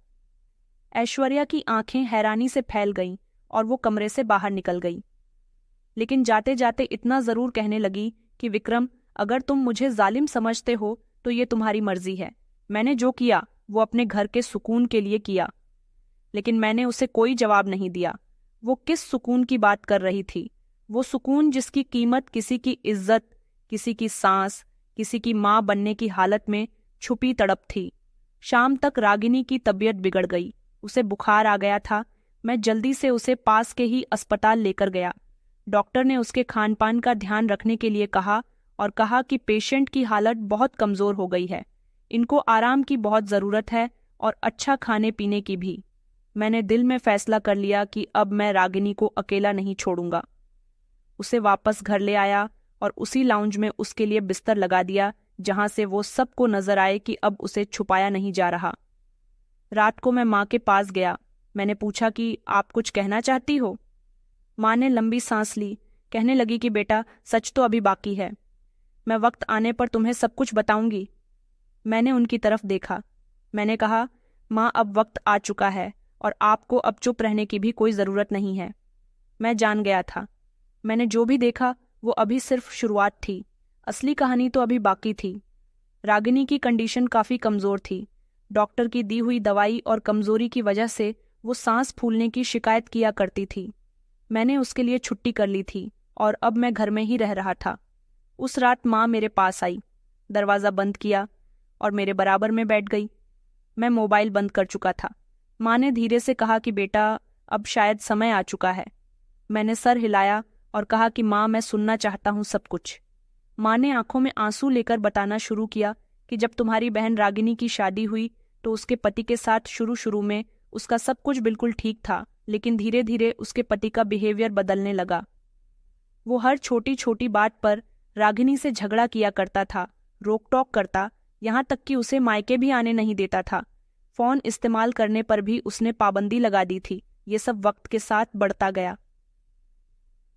ऐश्वर्या की आंखें हैरानी से फैल गईं और वो कमरे से बाहर निकल गई। लेकिन जाते जाते इतना ज़रूर कहने लगी कि विक्रम, अगर तुम मुझे जालिम समझते हो तो ये तुम्हारी मर्जी है। मैंने जो किया वो अपने घर के सुकून के लिए किया। लेकिन मैंने उसे कोई जवाब नहीं दिया। वो किस सुकून की बात कर रही थी? वो सुकून जिसकी कीमत किसी की इज्जत, किसी की सांस, किसी की माँ बनने की हालत में छुपी तड़प थी। शाम तक रागिनी की तबीयत बिगड़ गई, उसे बुखार आ गया था। मैं जल्दी से उसे पास के ही अस्पताल लेकर गया। डॉक्टर ने उसके खान पान का ध्यान रखने के लिए कहा और कहा कि पेशेंट की हालत बहुत कमज़ोर हो गई है, इनको आराम की बहुत ज़रूरत है और अच्छा खाने पीने की भी। मैंने दिल में फैसला कर लिया कि अब मैं रागिनी को अकेला नहीं छोड़ूंगा। उसे वापस घर ले आया और उसी लाउंज में उसके लिए बिस्तर लगा दिया जहां से वो सबको नजर आए कि अब उसे छुपाया नहीं जा रहा। रात को मैं माँ के पास गया। मैंने पूछा कि आप कुछ कहना चाहती हो? माँ ने लंबी सांस ली, कहने लगी कि बेटा, सच तो अभी बाकी है। मैं वक्त आने पर तुम्हें सब कुछ बताऊंगी। मैंने उनकी तरफ देखा। मैंने कहा, माँ, अब वक्त आ चुका है और आपको अब चुप रहने की भी कोई ज़रूरत नहीं है। मैं जान गया था। मैंने जो भी देखा वो अभी सिर्फ शुरुआत थी, असली कहानी तो अभी बाकी थी। रागिनी की कंडीशन काफ़ी कमज़ोर थी। डॉक्टर की दी हुई दवाई और कमज़ोरी की वजह से वो सांस फूलने की शिकायत किया करती थी। मैंने उसके लिए छुट्टी कर ली थी और अब मैं घर में ही रह रहा था। उस रात माँ मेरे पास आई, दरवाज़ा बंद किया और मेरे बराबर में बैठ गई। मैं मोबाइल बंद कर चुका था। माँ ने धीरे से कहा कि बेटा, अब शायद समय आ चुका है। मैंने सर हिलाया और कहा कि माँ, मैं सुनना चाहता हूँ सब कुछ। माँ ने आंखों में आंसू लेकर बताना शुरू किया कि जब तुम्हारी बहन रागिनी की शादी हुई तो उसके पति के साथ शुरू में उसका सब कुछ बिल्कुल ठीक था, लेकिन धीरे धीरे उसके पति का बिहेवियर बदलने लगा। वो हर छोटी छोटी बात पर रागिनी से झगड़ा किया करता था, रोक टोक करता, यहाँ तक कि उसे मायके भी आने नहीं देता था। फ़ोन इस्तेमाल करने पर भी उसने पाबंदी लगा दी थी। ये सब वक्त के साथ बढ़ता गया।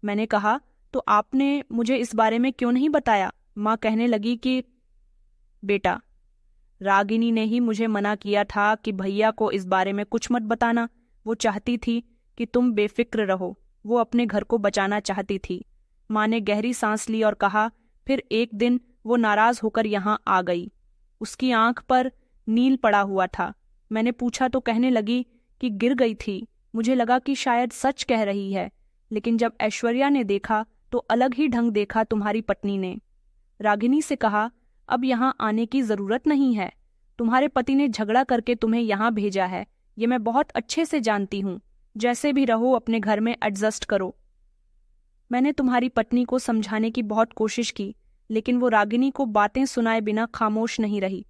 मैंने कहा, तो आपने मुझे इस बारे में क्यों नहीं बताया? माँ कहने लगी कि बेटा, रागिनी ने ही मुझे मना किया था कि भैया को इस बारे में कुछ मत बताना। वो चाहती थी कि तुम बेफिक्र रहो। वो अपने घर को बचाना चाहती थी। माँ ने गहरी सांस ली और कहा, फिर एक दिन वो नाराज होकर यहाँ आ गई। उसकी आंख पर नील पड़ा हुआ था। मैंने पूछा तो कहने लगी कि गिर गई थी। मुझे लगा कि शायद सच कह रही है, लेकिन जब ऐश्वर्या ने देखा तो अलग ही ढंग देखा तुम्हारी पत्नी ने। रागिनी से कहा, अब यहाँ आने की ज़रूरत नहीं है। तुम्हारे पति ने झगड़ा करके तुम्हें यहाँ भेजा है, ये मैं बहुत अच्छे से जानती हूँ। जैसे भी रहो, अपने घर में एडजस्ट करो। मैंने तुम्हारी पत्नी को समझाने की बहुत कोशिश की, लेकिन वो रागिनी को बातें सुनाए बिना खामोश नहीं रही।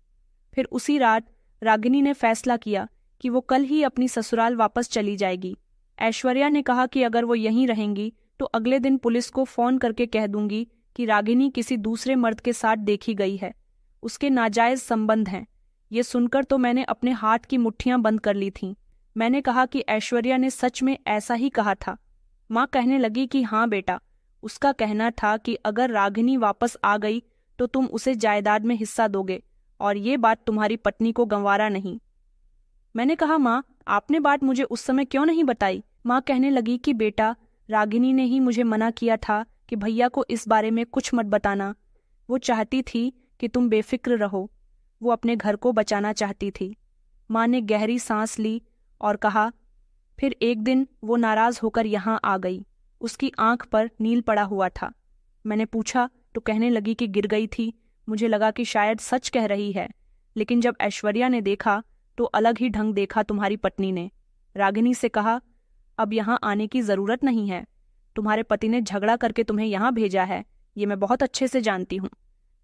फिर उसी रात रागिनी ने फैसला किया कि वो कल ही अपनी ससुराल वापस चली जाएगी। ऐश्वर्या ने कहा कि अगर वो यहीं रहेंगी तो अगले दिन पुलिस को फ़ोन करके कह दूंगी कि रागिनी किसी दूसरे मर्द के साथ देखी गई है, उसके नाजायज़ संबंध हैं। ये सुनकर तो मैंने अपने हाथ की मुट्ठियां बंद कर ली थीं। मैंने कहा कि ऐश्वर्या ने सच में ऐसा ही कहा था। माँ कहने लगी कि हाँ बेटा, उसका कहना था कि अगर रागिनी वापस आ गई तो तुम उसे जायदाद में हिस्सा दोगे और ये बात तुम्हारी पत्नी को गंवारा नहीं। मैंने कहा, माँ, आपने बात मुझे उस समय क्यों नहीं बताई? माँ कहने लगी कि बेटा, रागिनी ने ही मुझे मना किया था कि भैया को इस बारे में कुछ मत बताना। वो चाहती थी कि तुम बेफिक्र रहो। वो अपने घर को बचाना चाहती थी। माँ ने गहरी सांस ली और कहा, फिर एक दिन वो नाराज होकर यहाँ आ गई। उसकी आंख पर नील पड़ा हुआ था। मैंने पूछा तो कहने लगी कि गिर गई थी। मुझे लगा कि शायद सच कह रही है, लेकिन जब ऐश्वर्या ने देखा तो अलग ही ढंग देखा तुम्हारी पत्नी ने। रागिनी से कहा, अब यहाँ आने की जरूरत नहीं है। तुम्हारे पति ने झगड़ा करके तुम्हें यहाँ भेजा है, ये मैं बहुत अच्छे से जानती हूँ।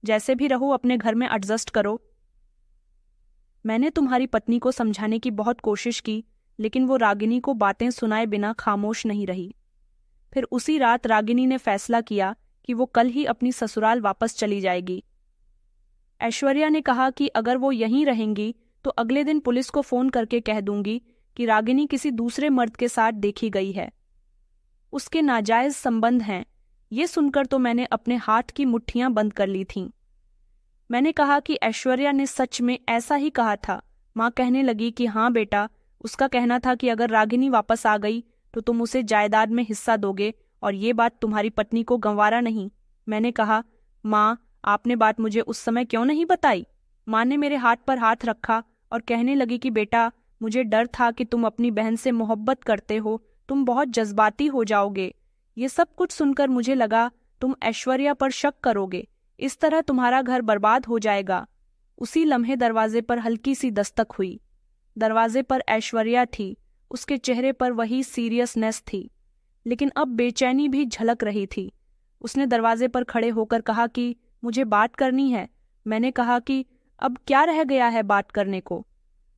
जैसे भी रहो अपने घर में एडजस्ट करो। मैंने तुम्हारी पत्नी को समझाने की बहुत कोशिश की, लेकिन वो रागिनी को बातें सुनाए बिना खामोश नहीं रही। फिर उसी रात रागिनी ने फैसला किया कि वो कल ही अपनी ससुराल वापस चली जाएगी। ऐश्वर्या ने कहा कि अगर वो यहीं रहेंगी तो अगले दिन पुलिस को फोन करके कह दूंगी कि रागिनी किसी दूसरे मर्द के साथ देखी गई है, उसके नाजायज संबंध हैं। ये सुनकर तो मैंने अपने हाथ की मुट्ठियां बंद कर ली थीं। मैंने कहा कि ऐश्वर्या ने सच में ऐसा ही कहा था। माँ कहने लगी कि हाँ बेटा, उसका कहना था कि अगर रागिनी वापस आ गई तो तुम उसे जायदाद में हिस्सा दोगे और ये बात तुम्हारी पत्नी को गंवारा नहीं। मैंने कहा, माँ आपने बात मुझे उस समय क्यों नहीं बताई? माँ ने मेरे हाथ पर हाथ रखा और कहने लगी कि बेटा, मुझे डर था कि तुम अपनी बहन से मोहब्बत करते हो, तुम बहुत जज्बाती हो जाओगे। ये सब कुछ सुनकर मुझे लगा तुम ऐश्वर्या पर शक करोगे, इस तरह तुम्हारा घर बर्बाद हो जाएगा। उसी लम्हे दरवाजे पर हल्की सी दस्तक हुई। दरवाजे पर ऐश्वर्या थी, उसके चेहरे पर वही सीरियसनेस थी, लेकिन अब बेचैनी भी झलक रही थी। उसने दरवाजे पर खड़े होकर कहा कि मुझे बात करनी है। मैंने कहा कि अब क्या रह गया है बात करने को?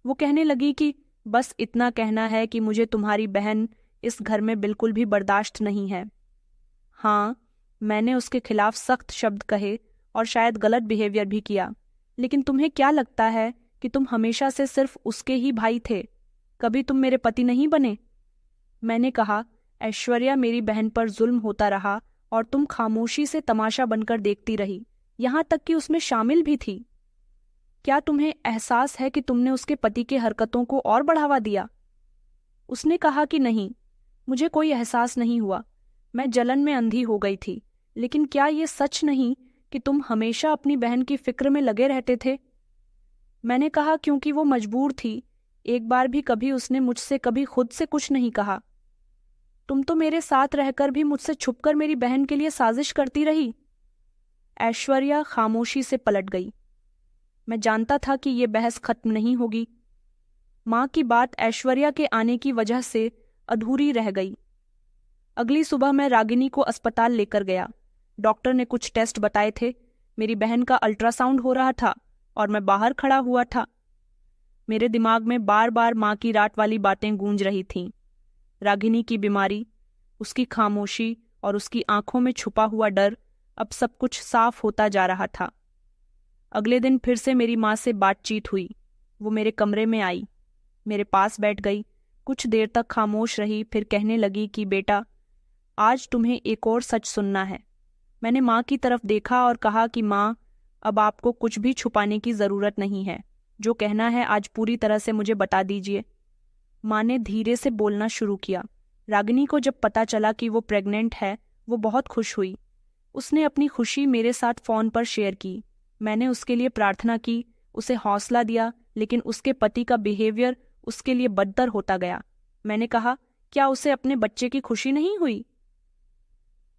वो कहने लगी कि बस इतना कहना है कि मुझे तुम्हारी बहन इस घर में बिल्कुल भी बर्दाश्त नहीं है। हाँ, मैंने उसके खिलाफ सख्त शब्द कहे और शायद गलत बिहेवियर भी किया, लेकिन तुम्हें क्या लगता है कि तुम हमेशा से सिर्फ उसके ही भाई थे, कभी तुम मेरे पति नहीं बने? मैंने कहा, ऐश्वर्या मेरी बहन पर जुल्म होता रहा और तुम खामोशी से तमाशा बनकर देखती रही, यहाँ तक कि उसमें शामिल भी थी। क्या तुम्हें एहसास है कि तुमने उसके पति के हरकतों को और बढ़ावा दिया? उसने कहा कि नहीं, मुझे कोई एहसास नहीं हुआ, मैं जलन में अंधी हो गई थी। लेकिन क्या ये सच नहीं कि तुम हमेशा अपनी बहन की फिक्र में लगे रहते थे? मैंने कहा, क्योंकि वो मजबूर थी। एक बार भी कभी उसने मुझसे कभी खुद से कुछ नहीं कहा। तुम तो मेरे साथ रहकर भी मुझसे छुपकर मेरी बहन के लिए साजिश करती रही। ऐश्वर्या खामोशी से पलट गई। मैं जानता था कि ये बहस खत्म नहीं होगी। माँ की बात ऐश्वर्या के आने की वजह से अधूरी रह गई। अगली सुबह मैं रागिनी को अस्पताल लेकर गया। डॉक्टर ने कुछ टेस्ट बताए थे। मेरी बहन का अल्ट्रासाउंड हो रहा था और मैं बाहर खड़ा हुआ था। मेरे दिमाग में बार बार माँ की रात वाली बातें गूंज रही थीं। रागिनी की बीमारी, उसकी खामोशी और उसकी आंखों में छुपा हुआ डर, अब सब कुछ साफ होता जा रहा था। अगले दिन फिर से मेरी माँ से बातचीत हुई। वो मेरे कमरे में आई, मेरे पास बैठ गई, कुछ देर तक खामोश रही, फिर कहने लगी कि बेटा, आज तुम्हें एक और सच सुनना है। मैंने माँ की तरफ देखा और कहा कि माँ, अब आपको कुछ भी छुपाने की ज़रूरत नहीं है। जो कहना है आज पूरी तरह से मुझे बता दीजिए। माँ ने धीरे से बोलना शुरू किया। रागिनी को जब पता चला कि वो प्रेग्नेंट है, वो बहुत खुश हुई। उसने अपनी खुशी मेरे साथ फ़ोन पर शेयर की। मैंने उसके लिए प्रार्थना की, उसे हौसला दिया, लेकिन उसके पति का बिहेवियर उसके लिए बदतर होता गया। मैंने कहा, क्या उसे अपने बच्चे की खुशी नहीं हुई?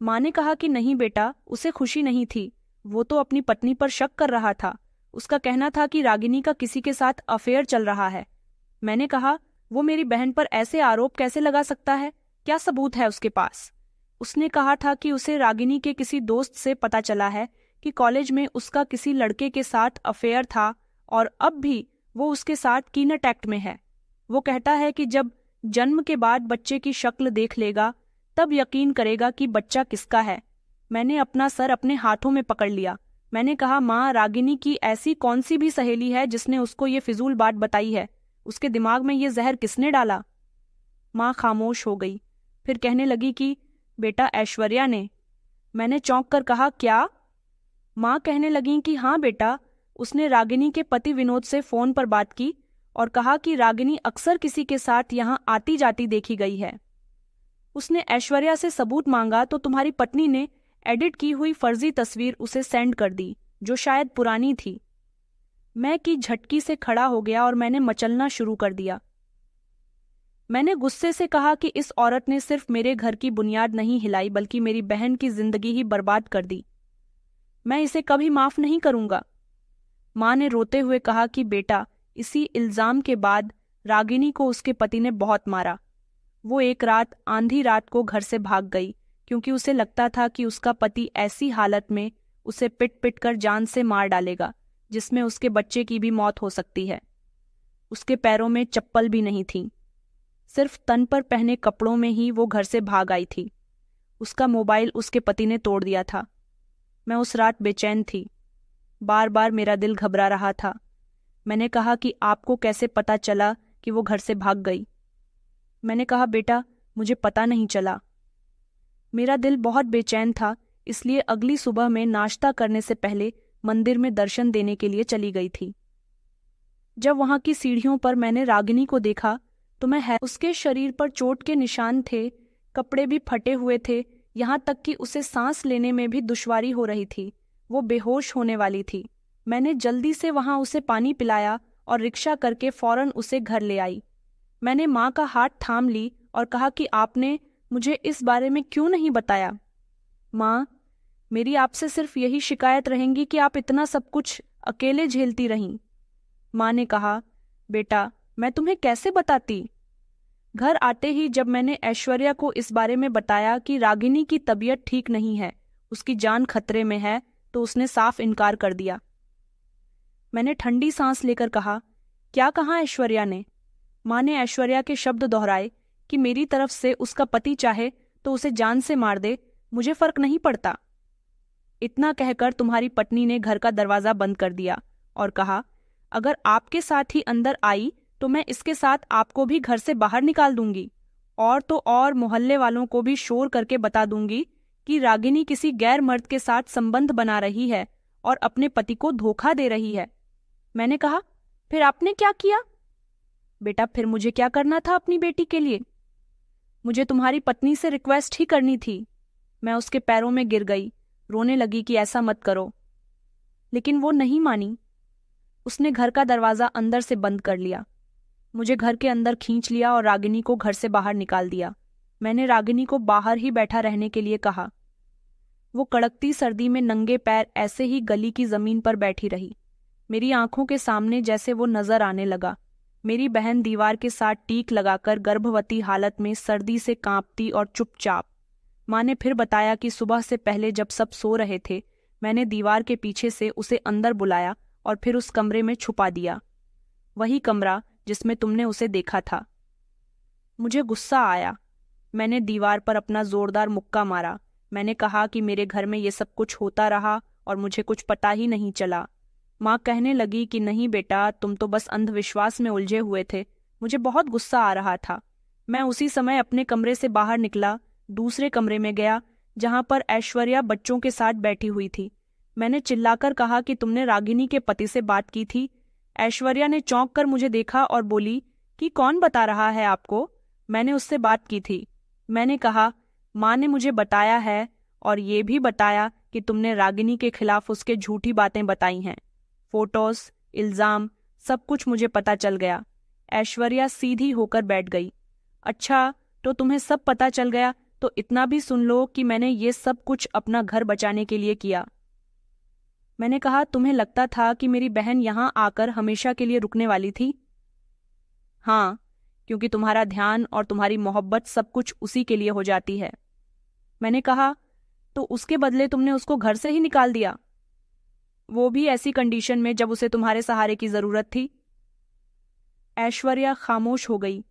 माँ ने कहा कि नहीं बेटा, उसे खुशी नहीं थी। वो तो अपनी पत्नी पर शक कर रहा था। उसका कहना था कि रागिनी का किसी के साथ अफेयर चल रहा है। मैंने कहा, वो मेरी बहन पर ऐसे आरोप कैसे लगा सकता है? क्या सबूत है उसके पास? उसने कहा था कि उसे रागिनी के किसी दोस्त से पता चला है कि कॉलेज में उसका किसी लड़के के साथ अफेयर था और अब भी वो उसके साथ कीनट एक्ट में है। वो कहता है कि जब जन्म के बाद बच्चे की शक्ल देख लेगा तब यकीन करेगा कि बच्चा किसका है। मैंने अपना सर अपने हाथों में पकड़ लिया। मैंने कहा, माँ, रागिनी की ऐसी कौन सी भी सहेली है जिसने उसको ये फिजूल बात बताई है? उसके दिमाग में ये जहर किसने डाला? माँ खामोश हो गई, फिर कहने लगी कि बेटा, ऐश्वर्या ने। मैंने चौंक कर कहा, क्या? माँ कहने लगी कि हाँ बेटा, उसने रागिनी के पति विनोद से फ़ोन पर बात की और कहा कि रागिनी अक्सर किसी के साथ यहाँ आती जाती देखी गई है। उसने ऐश्वर्या से सबूत मांगा तो तुम्हारी पत्नी ने एडिट की हुई फर्जी तस्वीर उसे सेंड कर दी, जो शायद पुरानी थी। मैं की झटकी से खड़ा हो गया और मैंने मचलना शुरू कर दिया। मैंने गुस्से से कहा कि इस औरत ने सिर्फ मेरे घर की बुनियाद नहीं हिलाई, बल्कि मेरी बहन की जिंदगी ही बर्बाद कर दी। मैं इसे कभी माफ नहीं करूंगा। माँ ने रोते हुए कहा कि बेटा, इसी इल्जाम के बाद रागिनी को उसके पति ने बहुत मारा। वो एक रात आंधी रात को घर से भाग गई क्योंकि उसे लगता था कि उसका पति ऐसी हालत में उसे पिट पिट कर जान से मार डालेगा जिसमें उसके बच्चे की भी मौत हो सकती है। उसके पैरों में चप्पल भी नहीं थी, सिर्फ तन पर पहने कपड़ों में ही वो घर से भाग आई थी। उसका मोबाइल उसके पति ने तोड़ दिया था। मैं उस रात बेचैन थी, बार बार मेरा दिल घबरा रहा था। मैंने कहा कि आपको कैसे पता चला कि वो घर से भाग गई? मैंने कहा बेटा, मुझे पता नहीं चला। मेरा दिल बहुत बेचैन था, इसलिए अगली सुबह मैं नाश्ता करने से पहले मंदिर में दर्शन देने के लिए चली गई थी। जब वहां की सीढ़ियों पर मैंने रागिनी को देखा तो उसके शरीर पर चोट के निशान थे, कपड़े भी फटे हुए थे, यहाँ तक कि उसे सांस लेने में भी दुश्वारी हो रही थी। वो बेहोश होने वाली थी। मैंने जल्दी से वहां उसे पानी पिलाया और रिक्शा करके फौरन उसे घर ले आई। मैंने माँ का हाथ थाम ली और कहा कि आपने मुझे इस बारे में क्यों नहीं बताया? माँ, मेरी आपसे सिर्फ यही शिकायत रहेंगी कि आप इतना सब कुछ अकेले झेलती रहीं। माँ ने कहा, बेटा, मैं तुम्हें कैसे बताती? घर आते ही जब मैंने ऐश्वर्या को इस बारे में बताया कि रागिनी की तबीयत ठीक नहीं है, उसकी जान खतरे में है, तो उसने साफ इनकार कर दिया। मैंने ठंडी सांस लेकर कहा, क्या कहा ऐश्वर्या ने? माँ ने ऐश्वर्या के शब्द दोहराए कि मेरी तरफ से उसका पति चाहे तो उसे जान से मार दे, मुझे फर्क नहीं पड़ता। इतना कहकर तुम्हारी पत्नी ने घर का दरवाजा बंद कर दिया और कहा, अगर आपके साथ ही अंदर आई तो मैं इसके साथ आपको भी घर से बाहर निकाल दूंगी, और तो और मोहल्ले वालों को भी शोर करके बता दूंगी कि रागिनी किसी गैर मर्द के साथ संबंध बना रही है और अपने पति को धोखा दे रही है। मैंने कहा, फिर आपने क्या किया? बेटा, फिर मुझे क्या करना था अपनी बेटी के लिए? मुझे तुम्हारी पत्नी से रिक्वेस्ट ही करनी थी। मैं उसके पैरों में गिर गई, रोने लगी कि ऐसा मत करो, लेकिन वो नहीं मानी। उसने घर का दरवाजा अंदर से बंद कर लिया, मुझे घर के अंदर खींच लिया और रागिनी को घर से बाहर निकाल दिया। मैंने रागिनी को बाहर ही बैठा रहने के लिए कहा। वो कड़कती सर्दी में नंगे पैर ऐसे ही गली की जमीन पर बैठी रही। मेरी आंखों के सामने जैसे वो नजर आने लगा। मेरी बहन दीवार के साथ टीक लगाकर गर्भवती हालत में सर्दी से कांपती और चुपचाप। माँ ने फिर बताया कि सुबह से पहले जब सब सो रहे थे, मैंने दीवार के पीछे से उसे अंदर बुलाया और फिर उस कमरे में छुपा दिया, वही कमरा जिसमें तुमने उसे देखा था। मुझे गुस्सा आया। मैंने दीवार पर अपना जोरदार मुक्का मारा। मैंने कहा कि मेरे घर में ये सब कुछ होता रहा और मुझे कुछ पता ही नहीं चला। माँ कहने लगी कि नहीं बेटा, तुम तो बस अंधविश्वास में उलझे हुए थे। मुझे बहुत गुस्सा आ रहा था। मैं उसी समय अपने कमरे से बाहर निकला, दूसरे कमरे में गया जहां पर ऐश्वर्या बच्चों के साथ बैठी हुई थी। मैंने चिल्लाकर कहा कि तुमने रागिनी के पति से बात की थी। ऐश्वर्या ने चौंक कर मुझे देखा और बोली कि कौन बता रहा है आपको? मैंने उससे बात की थी। मैंने कहा, माँ ने मुझे बताया है और ये भी बताया कि तुमने रागिनी के खिलाफ उसके झूठी बातें बताई हैं। फोटोज, इल्जाम, सब कुछ मुझे पता चल गया। ऐश्वर्या सीधी होकर बैठ गई। अच्छा, तो तुम्हें सब पता चल गया तो इतना भी सुन लो कि मैंने ये सब कुछ अपना घर बचाने के लिए किया। मैंने कहा, तुम्हें लगता था कि मेरी बहन यहाँ आकर हमेशा के लिए रुकने वाली थी? हाँ, क्योंकि तुम्हारा ध्यान और तुम्हारी मोहब्बत सब कुछ उसी के लिए हो जाती है। मैंने कहा, तो उसके बदले तुमने उसको घर से ही निकाल दिया, वो भी ऐसी कंडीशन में जब उसे तुम्हारे सहारे की जरूरत थी। ऐश्वर्या खामोश हो गई।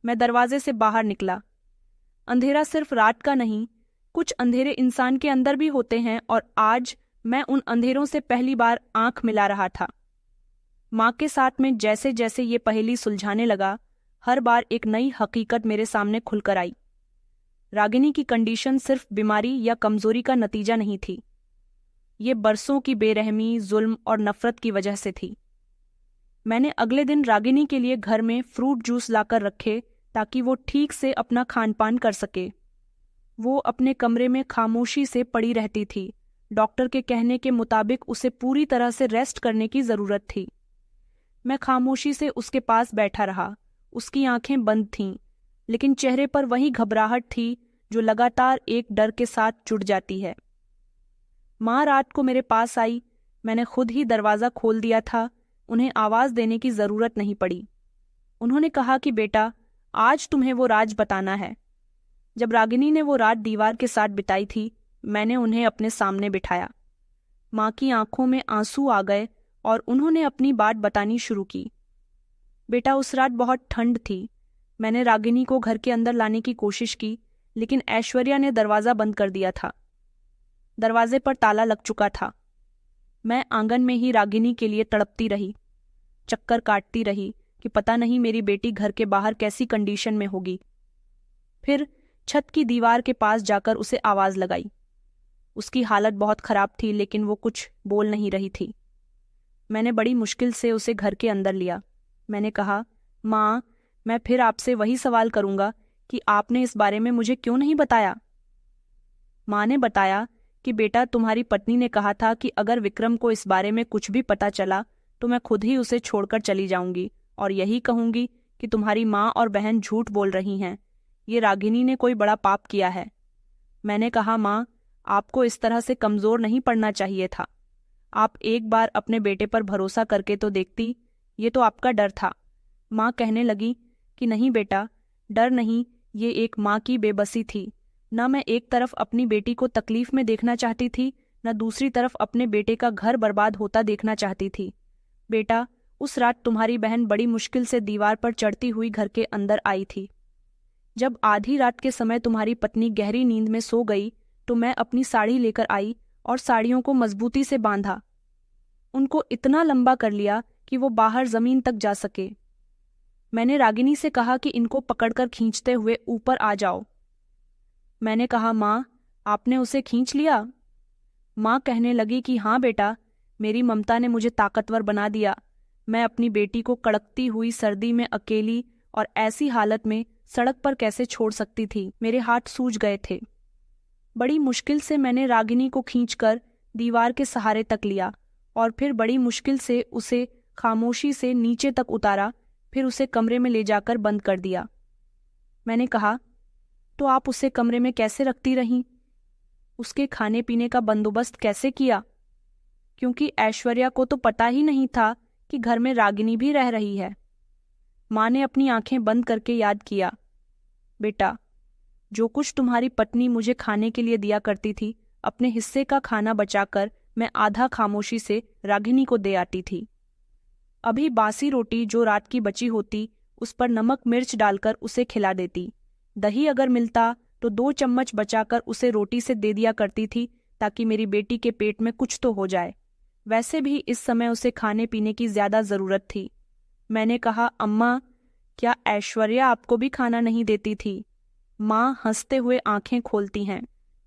मैं दरवाजे से बाहर निकला। अंधेरा सिर्फ रात का नहीं, कुछ अंधेरे इंसान के अंदर भी होते हैं, और आज मैं उन अंधेरों से पहली बार आंख मिला रहा था। माँ के साथ में जैसे जैसे ये पहेली सुलझाने लगा, हर बार एक नई हकीकत मेरे सामने खुलकर आई। रागिनी की कंडीशन सिर्फ बीमारी या कमजोरी का नतीजा नहीं थी। ये बरसों की बेरहमी, जुल्म और नफरत की वजह से थी। मैंने अगले दिन रागिनी के लिए घर में फ्रूट जूस लाकर रखे ताकि वो ठीक से अपना खान पान कर सके। वो अपने कमरे में खामोशी से पड़ी रहती थी। डॉक्टर के कहने के मुताबिक उसे पूरी तरह से रेस्ट करने की जरूरत थी। मैं खामोशी से उसके पास बैठा रहा। उसकी आंखें बंद थीं, लेकिन चेहरे पर वही घबराहट थी जो लगातार एक डर के साथ जुड़ जाती है। माँ रात को मेरे पास आई, मैंने खुद ही दरवाज़ा खोल दिया था, उन्हें आवाज़ देने की ज़रूरत नहीं पड़ी। उन्होंने कहा कि बेटा, आज तुम्हें वो राज बताना है। जब रागिनी ने वो रात दीवार के साथ बिताई थी, मैंने उन्हें अपने सामने बिठाया। माँ की आंखों में आंसू आ गए और उन्होंने अपनी बात बतानी शुरू की। बेटा, उस रात बहुत ठंड थी। मैंने रागिनी को घर के अंदर लाने की कोशिश की, लेकिन ऐश्वर्या ने दरवाज़ा बंद कर दिया था। दरवाजे पर ताला लग चुका था। मैं आंगन में ही रागिनी के लिए तड़पती रही, चक्कर काटती रही कि पता नहीं मेरी बेटी घर के बाहर कैसी कंडीशन में होगी। फिर छत की दीवार के पास जाकर उसे आवाज़ लगाई। उसकी हालत बहुत खराब थी, लेकिन वो कुछ बोल नहीं रही थी। मैंने बड़ी मुश्किल से उसे घर के अंदर लिया। मैंने कहा, माँ, मैं फिर आपसे वही सवाल करूँगा कि आपने इस बारे में मुझे क्यों नहीं बताया। माँ ने बताया कि बेटा, तुम्हारी पत्नी ने कहा था कि अगर विक्रम को इस बारे में कुछ भी पता चला तो मैं खुद ही उसे छोड़कर चली जाऊंगी और यही कहूंगी कि तुम्हारी माँ और बहन झूठ बोल रही हैं। ये रागिनी ने कोई बड़ा पाप किया है। मैंने कहा, माँ, आपको इस तरह से कमज़ोर नहीं पड़ना चाहिए था। आप एक बार अपने बेटे पर भरोसा करके तो देखती। ये तो आपका डर था। माँ कहने लगी कि नहीं बेटा, डर नहीं, ये एक माँ की बेबसी थी। न मैं एक तरफ अपनी बेटी को तकलीफ में देखना चाहती थी, न दूसरी तरफ अपने बेटे का घर बर्बाद होता देखना चाहती थी। बेटा, उस रात तुम्हारी बहन बड़ी मुश्किल से दीवार पर चढ़ती हुई घर के अंदर आई थी। जब आधी रात के समय तुम्हारी पत्नी गहरी नींद में सो गई तो मैं अपनी साड़ी लेकर आई और साड़ियों को मजबूती से बांधा। उनको इतना लंबा कर लिया कि वो बाहर जमीन तक जा सके। मैंने रागिनी से कहा कि इनको पकड़कर खींचते हुए ऊपर आ जाओ। मैंने कहा, माँ, आपने उसे खींच लिया? माँ कहने लगी कि हाँ बेटा, मेरी ममता ने मुझे ताकतवर बना दिया। मैं अपनी बेटी को कड़कती हुई सर्दी में अकेली और ऐसी हालत में सड़क पर कैसे छोड़ सकती थी। मेरे हाथ सूज गए थे। बड़ी मुश्किल से मैंने रागिनी को खींचकर दीवार के सहारे तक लिया और फिर बड़ी मुश्किल से उसे खामोशी से नीचे तक उतारा, फिर उसे कमरे में ले जाकर बंद कर दिया। मैंने कहा, तो आप उसे कमरे में कैसे रखती रहीं? उसके खाने पीने का बंदोबस्त कैसे किया? क्योंकि ऐश्वर्या को तो पता ही नहीं था कि घर में रागिनी भी रह रही है। माँ ने अपनी आंखें बंद करके याद किया। बेटा, जो कुछ तुम्हारी पत्नी मुझे खाने के लिए दिया करती थी, अपने हिस्से का खाना बचाकर मैं आधा खामोशी से रागिनी को दे आती थी। अभी बासी रोटी जो रात की बची होती, उस पर नमक मिर्च डालकर उसे खिला देती। दही अगर मिलता तो 2 चम्मच बचाकर उसे रोटी से दे दिया करती थी, ताकि मेरी बेटी के पेट में कुछ तो हो जाए। वैसे भी इस समय उसे खाने पीने की ज्यादा जरूरत थी। मैंने कहा, अम्मा, क्या ऐश्वर्या आपको भी खाना नहीं देती थी? माँ हंसते हुए आंखें खोलती हैं।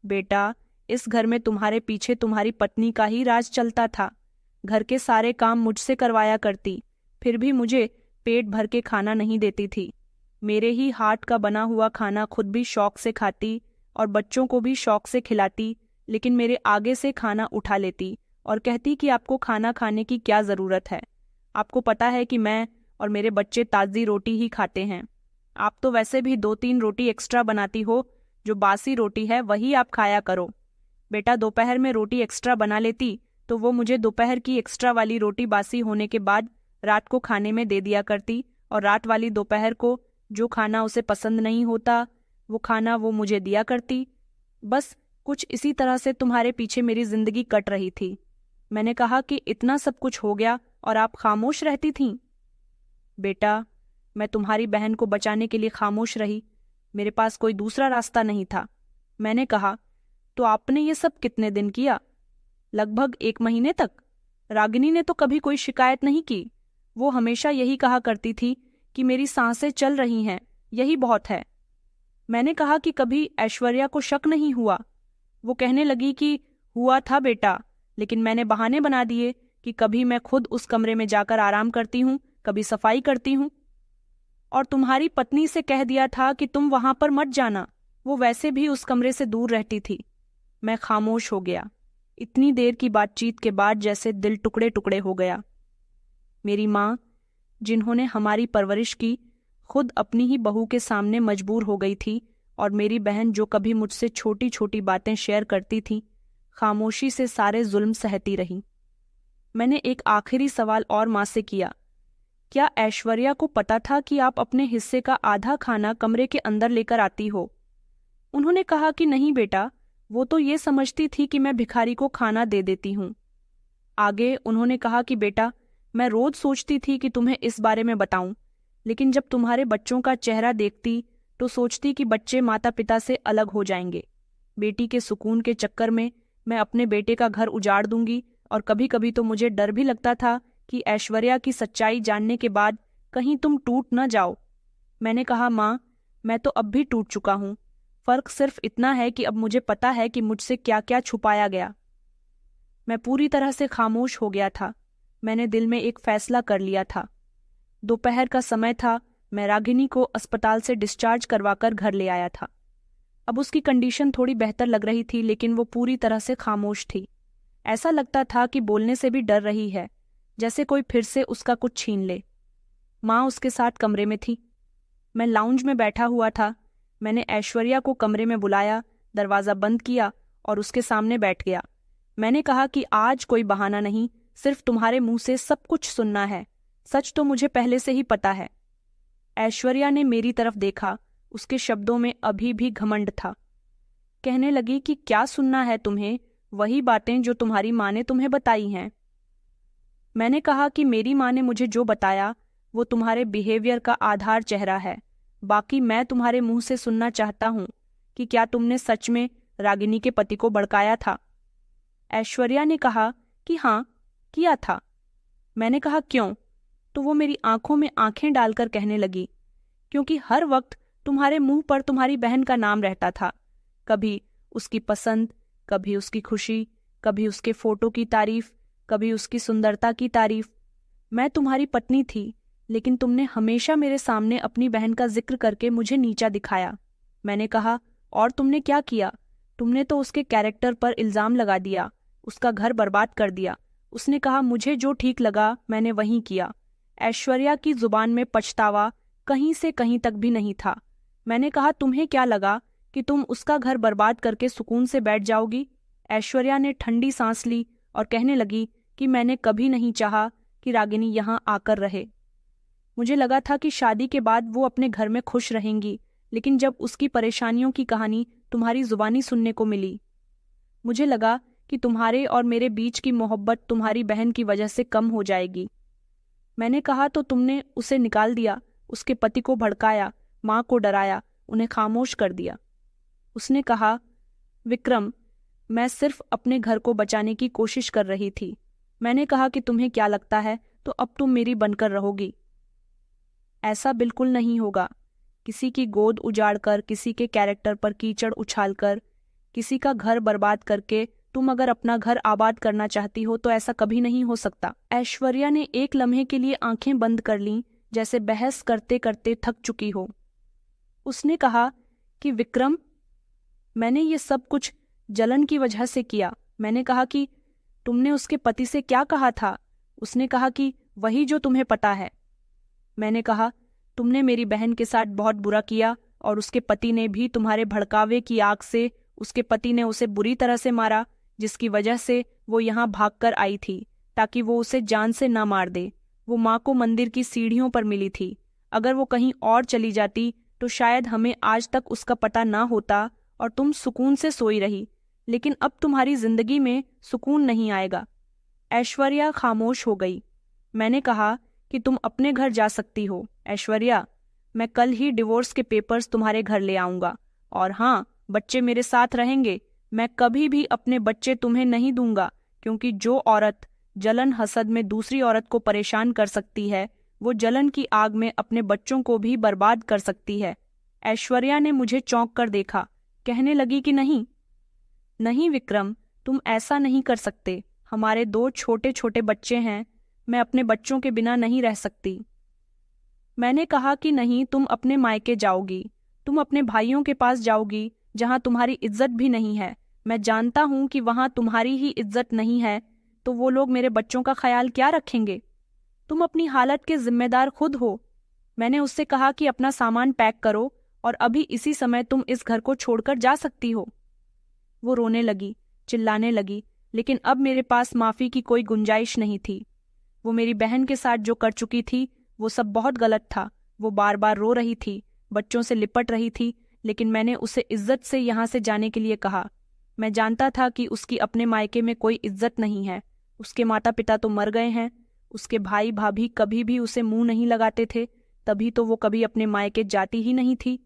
बेटा, इस घर में तुम्हारे पीछे तुम्हारी पत्नी का ही राज चलता था। घर के सारे काम मुझसे करवाया करती, फिर भी मुझे पेट भर के खाना नहीं देती थी। मेरे ही हाथ का बना हुआ खाना खुद भी शौक से खाती और बच्चों को भी शौक से खिलाती, लेकिन मेरे आगे से खाना उठा लेती और कहती कि आपको खाना खाने की क्या ज़रूरत है। आपको पता है कि मैं और मेरे बच्चे ताज़ी रोटी ही खाते हैं। आप तो वैसे भी 2-3 रोटी एक्स्ट्रा बनाती हो, जो बासी रोटी है वही आप खाया करो। बेटा, दोपहर में रोटी एक्स्ट्रा बना लेती तो वो मुझे दोपहर की एक्स्ट्रा वाली रोटी बासी होने के बाद रात को खाने में दे दिया करती, और रात वाली दोपहर को जो खाना उसे पसंद नहीं होता वो खाना वो मुझे दिया करती। बस कुछ इसी तरह से तुम्हारे पीछे मेरी जिंदगी कट रही थी। मैंने कहा कि इतना सब कुछ हो गया और आप खामोश रहती थीं। बेटा, मैं तुम्हारी बहन को बचाने के लिए खामोश रही, मेरे पास कोई दूसरा रास्ता नहीं था। मैंने कहा, तो आपने ये सब कितने दिन किया? लगभग 1 महीने तक। रागिनी ने तो कभी कोई शिकायत नहीं की। वो हमेशा यही कहा करती थी कि मेरी सांसें चल रही हैं, यही बहुत है। मैंने कहा कि कभी ऐश्वर्या को शक नहीं हुआ। वो कहने लगी कि हुआ था बेटा, लेकिन मैंने बहाने बना दिए कि कभी मैं खुद उस कमरे में जाकर आराम करती हूँ, कभी सफाई करती हूँ। और तुम्हारी पत्नी से कह दिया था कि तुम वहां पर मत जाना, वो वैसे भी उस कमरे से दूर रहती थी। मैं खामोश हो गया। इतनी देर की बातचीत के बाद जैसे दिल टुकड़े टुकड़े हो गया। मेरी माँ, जिन्होंने हमारी परवरिश की, खुद अपनी ही बहू के सामने मजबूर हो गई थी, और मेरी बहन जो कभी मुझसे छोटी छोटी बातें शेयर करती थी, खामोशी से सारे जुल्म सहती रही। मैंने एक आखिरी सवाल और माँ से किया, क्या ऐश्वर्या को पता था कि आप अपने हिस्से का आधा खाना कमरे के अंदर लेकर आती हो? उन्होंने कहा कि नहीं बेटा, वो तो ये समझती थी कि मैं भिखारी को खाना दे देती हूँ। आगे उन्होंने कहा कि बेटा, मैं रोज सोचती थी कि तुम्हें इस बारे में बताऊं, लेकिन जब तुम्हारे बच्चों का चेहरा देखती तो सोचती कि बच्चे माता पिता से अलग हो जाएंगे। बेटी के सुकून के चक्कर में मैं अपने बेटे का घर उजाड़ दूंगी, और कभी कभी तो मुझे डर भी लगता था कि ऐश्वर्या की सच्चाई जानने के बाद कहीं तुम टूट न जाओ। मैंने कहा, माँ, मैं तो अब भी टूट चुका हूँ। फर्क सिर्फ इतना है कि अब मुझे पता है कि मुझसे क्या क्या छुपाया गया। मैं पूरी तरह से खामोश हो गया था। मैंने दिल में एक फैसला कर लिया था। दोपहर का समय था। मैं रागिनी को अस्पताल से डिस्चार्ज करवाकर घर ले आया था। अब उसकी कंडीशन थोड़ी बेहतर लग रही थी, लेकिन वो पूरी तरह से खामोश थी। ऐसा लगता था कि बोलने से भी डर रही है, जैसे कोई फिर से उसका कुछ छीन ले। माँ उसके साथ कमरे में थी। मैं लाउंज में बैठा हुआ था। मैंने ऐश्वर्या को कमरे में बुलाया, दरवाज़ा बंद किया और उसके सामने बैठ गया। मैंने कहा कि आज कोई बहाना नहीं, सिर्फ तुम्हारे मुंह से सब कुछ सुनना है। सच तो मुझे पहले से ही पता है। ऐश्वर्या ने मेरी तरफ देखा। उसके शब्दों में अभी भी घमंड था। कहने लगी कि क्या सुनना है तुम्हें? वही बातें जो तुम्हारी माँ ने तुम्हें बताई हैं। मैंने कहा कि मेरी माँ ने मुझे जो बताया वो तुम्हारे बिहेवियर का आधार चेहरा है। बाकी मैं तुम्हारे मुंह से सुनना चाहता हूँ कि क्या तुमने सच में रागिनी के पति को भड़काया था? ऐश्वर्या ने कहा कि हाँ, किया था। मैंने कहा, क्यों? तो वो मेरी आंखों में आंखें डालकर कहने लगी, क्योंकि हर वक्त तुम्हारे मुंह पर तुम्हारी बहन का नाम रहता था। कभी उसकी पसंद, कभी उसकी खुशी, कभी उसके फोटो की तारीफ, कभी उसकी सुंदरता की तारीफ। मैं तुम्हारी पत्नी थी, लेकिन तुमने हमेशा मेरे सामने अपनी बहन का जिक्र करके मुझे नीचा दिखाया। मैंने कहा, और तुमने क्या किया? तुमने तो उसके कैरेक्टर पर इल्जाम लगा दिया, उसका घर बर्बाद कर दिया। उसने कहा, मुझे जो ठीक लगा मैंने वही किया। ऐश्वर्या की जुबान में पछतावा कहीं से कहीं तक भी नहीं था। मैंने कहा, तुम्हें क्या लगा कि तुम उसका घर बर्बाद करके सुकून से बैठ जाओगी? ऐश्वर्या ने ठंडी सांस ली और कहने लगी कि मैंने कभी नहीं चाहा कि रागिनी यहाँ आकर रहे। मुझे लगा था कि शादी के बाद वो अपने घर में खुश रहेंगी, लेकिन जब उसकी परेशानियों की कहानी तुम्हारी जुबानी सुनने को मिली, मुझे लगा कि तुम्हारे और मेरे बीच की मोहब्बत तुम्हारी बहन की वजह से कम हो जाएगी। मैंने कहा, तो तुमने उसे निकाल दिया, उसके पति को भड़काया, माँ को डराया, उन्हें खामोश कर दिया। उसने कहा, विक्रम, मैं सिर्फ अपने घर को बचाने की कोशिश कर रही थी। मैंने कहा कि तुम्हें क्या लगता है, तो अब तुम मेरी बनकर रहोगी। ऐसा बिल्कुल नहीं होगा। किसी की गोद उजाड़कर, किसी के कैरेक्टर पर कीचड़ उछालकर, किसी का घर बर्बाद करके तुम अगर अपना घर आबाद करना चाहती हो तो ऐसा कभी नहीं हो सकता। ऐश्वर्या ने एक लम्हे के लिए आंखें बंद कर लीं, जैसे बहस करते करते थक चुकी हो। उसने कहा कि विक्रम, मैंने ये सब कुछ जलन की वजह से किया। मैंने कहा कि तुमने उसके पति से क्या कहा था? उसने कहा कि वही जो तुम्हें पता है। मैंने कहा, तुमने मेरी बहन के साथ बहुत बुरा किया और उसके पति ने भी तुम्हारे भड़कावे की आग से, उसके पति ने उसे बुरी तरह से मारा, जिसकी वजह से वो यहाँ भागकर आई थी ताकि वो उसे जान से ना मार दे। वो माँ को मंदिर की सीढ़ियों पर मिली थी। अगर वो कहीं और चली जाती तो शायद हमें आज तक उसका पता ना होता और तुम सुकून से सोई रही, लेकिन अब तुम्हारी जिंदगी में सुकून नहीं आएगा। ऐश्वर्या खामोश हो गई। मैंने कहा कि तुम अपने घर जा सकती हो ऐश्वर्या, मैं कल ही डिवोर्स के पेपर्स तुम्हारे घर ले आऊंगा। और हाँ, बच्चे मेरे साथ रहेंगे। मैं कभी भी अपने बच्चे तुम्हें नहीं दूंगा, क्योंकि जो औरत जलन हसद में दूसरी औरत को परेशान कर सकती है, वो जलन की आग में अपने बच्चों को भी बर्बाद कर सकती है। ऐश्वर्या ने मुझे चौंक कर देखा। कहने लगी कि नहीं नहीं विक्रम, तुम ऐसा नहीं कर सकते। हमारे 2 छोटे छोटे बच्चे हैं। मैं अपने बच्चों के बिना नहीं रह सकती। मैंने कहा कि नहीं, तुम अपने मायके जाओगी, तुम अपने भाइयों के पास जाओगी जहां तुम्हारी इज्जत भी नहीं है। मैं जानता हूं कि वहां तुम्हारी ही इज्जत नहीं है, तो वो लोग मेरे बच्चों का ख्याल क्या रखेंगे? तुम अपनी हालत के जिम्मेदार खुद हो। मैंने उससे कहा कि अपना सामान पैक करो और अभी इसी समय तुम इस घर को छोड़कर जा सकती हो। वो रोने लगी, चिल्लाने लगी, लेकिन अब मेरे पास माफ़ी की कोई गुंजाइश नहीं थी। वो मेरी बहन के साथ जो कर चुकी थी वो सब बहुत गलत था। वो बार बार रो रही थी, बच्चों से लिपट रही थी, लेकिन मैंने उसे इज्जत से यहाँ से जाने के लिए कहा। मैं जानता था कि उसकी अपने मायके में कोई इज्जत नहीं है। उसके माता पिता तो मर गए हैं, उसके भाई भाभी कभी भी उसे मुंह नहीं लगाते थे, तभी तो वो कभी अपने मायके जाती ही नहीं थी।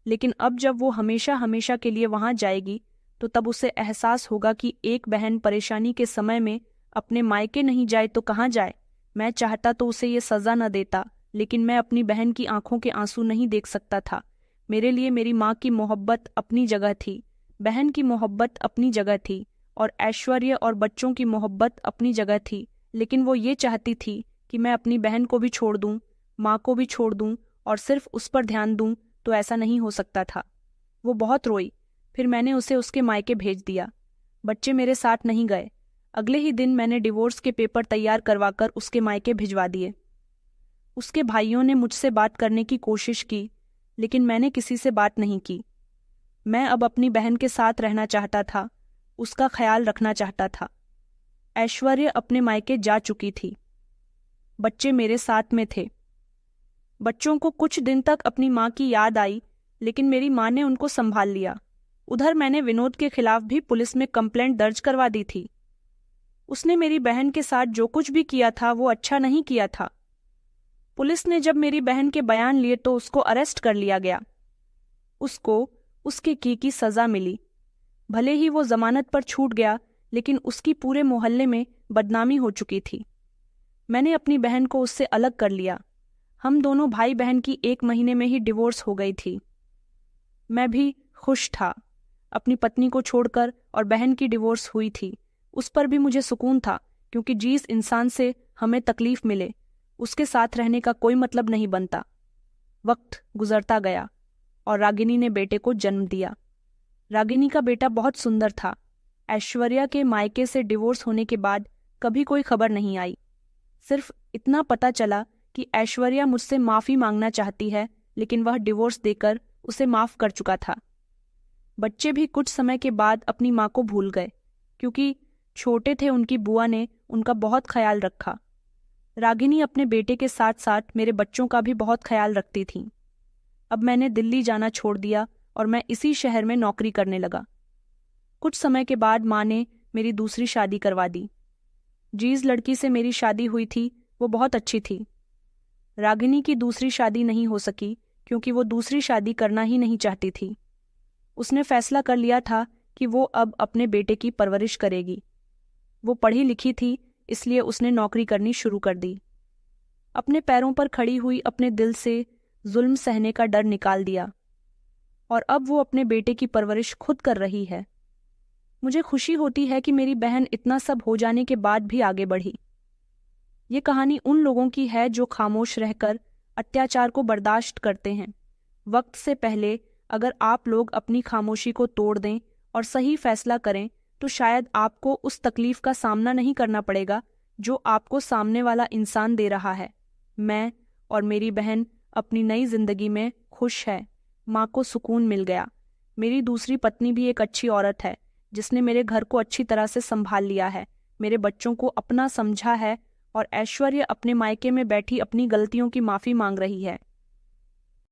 लेकिन अब जब वो हमेशा हमेशा के लिए वहां जाएगी तो तब उसे एहसास होगा कि एक बहन परेशानी के समय में अपने मायके नहीं जाए तो कहाँ जाए। मैं चाहता तो उसे ये सज़ा न देता, लेकिन मैं अपनी बहन की आंखों के आंसू नहीं देख सकता था। मेरे लिए मेरी माँ की मोहब्बत अपनी जगह थी, बहन की मोहब्बत अपनी जगह थी, और ऐश्वर्य और बच्चों की मोहब्बत अपनी जगह थी। लेकिन वो ये चाहती थी कि मैं अपनी बहन को भी छोड़ दूं, माँ को भी छोड़ दूं और सिर्फ उस पर ध्यान दूं, तो ऐसा नहीं हो सकता था। वो बहुत रोई, फिर मैंने उसे उसके मायके भेज दिया। बच्चे मेरे साथ नहीं गए। अगले ही दिन मैंने डिवोर्स के पेपर तैयार करवाकर उसके मायके भिजवा दिए। उसके भाइयों ने मुझसे बात करने की कोशिश की, लेकिन मैंने किसी से बात नहीं की। मैं अब अपनी बहन के साथ रहना चाहता था, उसका ख्याल रखना चाहता था। ऐश्वर्य अपने मायके जा चुकी थी, बच्चे मेरे साथ में थे। बच्चों को कुछ दिन तक अपनी माँ की याद आई, लेकिन मेरी माँ ने उनको संभाल लिया। उधर मैंने विनोद के खिलाफ भी पुलिस में कंप्लेंट दर्ज करवा दी थी। उसने मेरी बहन के साथ जो कुछ भी किया था वो अच्छा नहीं किया था। पुलिस ने जब मेरी बहन के बयान लिए तो उसको अरेस्ट कर लिया गया। उसको उसके की सज़ा मिली। भले ही वो जमानत पर छूट गया, लेकिन उसकी पूरे मोहल्ले में बदनामी हो चुकी थी। मैंने अपनी बहन को उससे अलग कर लिया। हम दोनों भाई बहन की 1 महीने में ही डिवोर्स हो गई थी। मैं भी खुश था। अपनी पत्नी को छोड़कर और बहन की डिवोर्स हुई थी, उस पर भी मुझे सुकून था, क्योंकि जिस इंसान से हमें तकलीफ मिले उसके साथ रहने का कोई मतलब नहीं बनता। वक्त गुजरता गया और रागिनी ने बेटे को जन्म दिया। रागिनी का बेटा बहुत सुंदर था। ऐश्वर्या के मायके से डिवोर्स होने के बाद कभी कोई खबर नहीं आई। सिर्फ इतना पता चला कि ऐश्वर्या मुझसे माफ़ी मांगना चाहती है, लेकिन वह डिवोर्स देकर उसे माफ़ कर चुका था। बच्चे भी कुछ समय के बाद अपनी माँ को भूल गए, क्योंकि छोटे थे उनकी बुआ ने उनका बहुत ख्याल रखा। रागिनी अपने बेटे के साथ साथ मेरे बच्चों का भी बहुत ख्याल रखती थी। अब मैंने दिल्ली जाना छोड़ दिया और मैं इसी शहर में नौकरी करने लगा। कुछ समय के बाद माँ ने मेरी दूसरी शादी करवा दी। जिस लड़की से मेरी शादी हुई थी वो बहुत अच्छी थी। रागिनी की दूसरी शादी नहीं हो सकी क्योंकि वो दूसरी शादी करना ही नहीं चाहती थी। उसने फैसला कर लिया था कि वो अब अपने बेटे की परवरिश करेगी। वो पढ़ी लिखी थी, इसलिए उसने नौकरी करनी शुरू कर दी। अपने पैरों पर खड़ी हुई अपने दिल से जुल्म सहने का डर निकाल दिया और अब वो अपने बेटे की परवरिश खुद कर रही है। मुझे खुशी होती है कि मेरी बहन इतना सब हो जाने के बाद भी आगे बढ़ी। ये कहानी उन लोगों की है जो खामोश रहकर अत्याचार को बर्दाश्त करते हैं। वक्त से पहले अगर आप लोग अपनी खामोशी को तोड़ दें और सही फैसला करें तो शायद आपको उस तकलीफ का सामना नहीं करना पड़ेगा जो आपको सामने वाला इंसान दे रहा है। मैं और मेरी बहन अपनी नई जिंदगी में खुश है। माँ को सुकून मिल गया। मेरी दूसरी पत्नी भी एक अच्छी औरत है जिसने मेरे घर को अच्छी तरह से संभाल लिया है, मेरे बच्चों को अपना समझा है, और ऐश्वर्य अपने मायके में बैठी अपनी गलतियों की माफ़ी मांग रही है।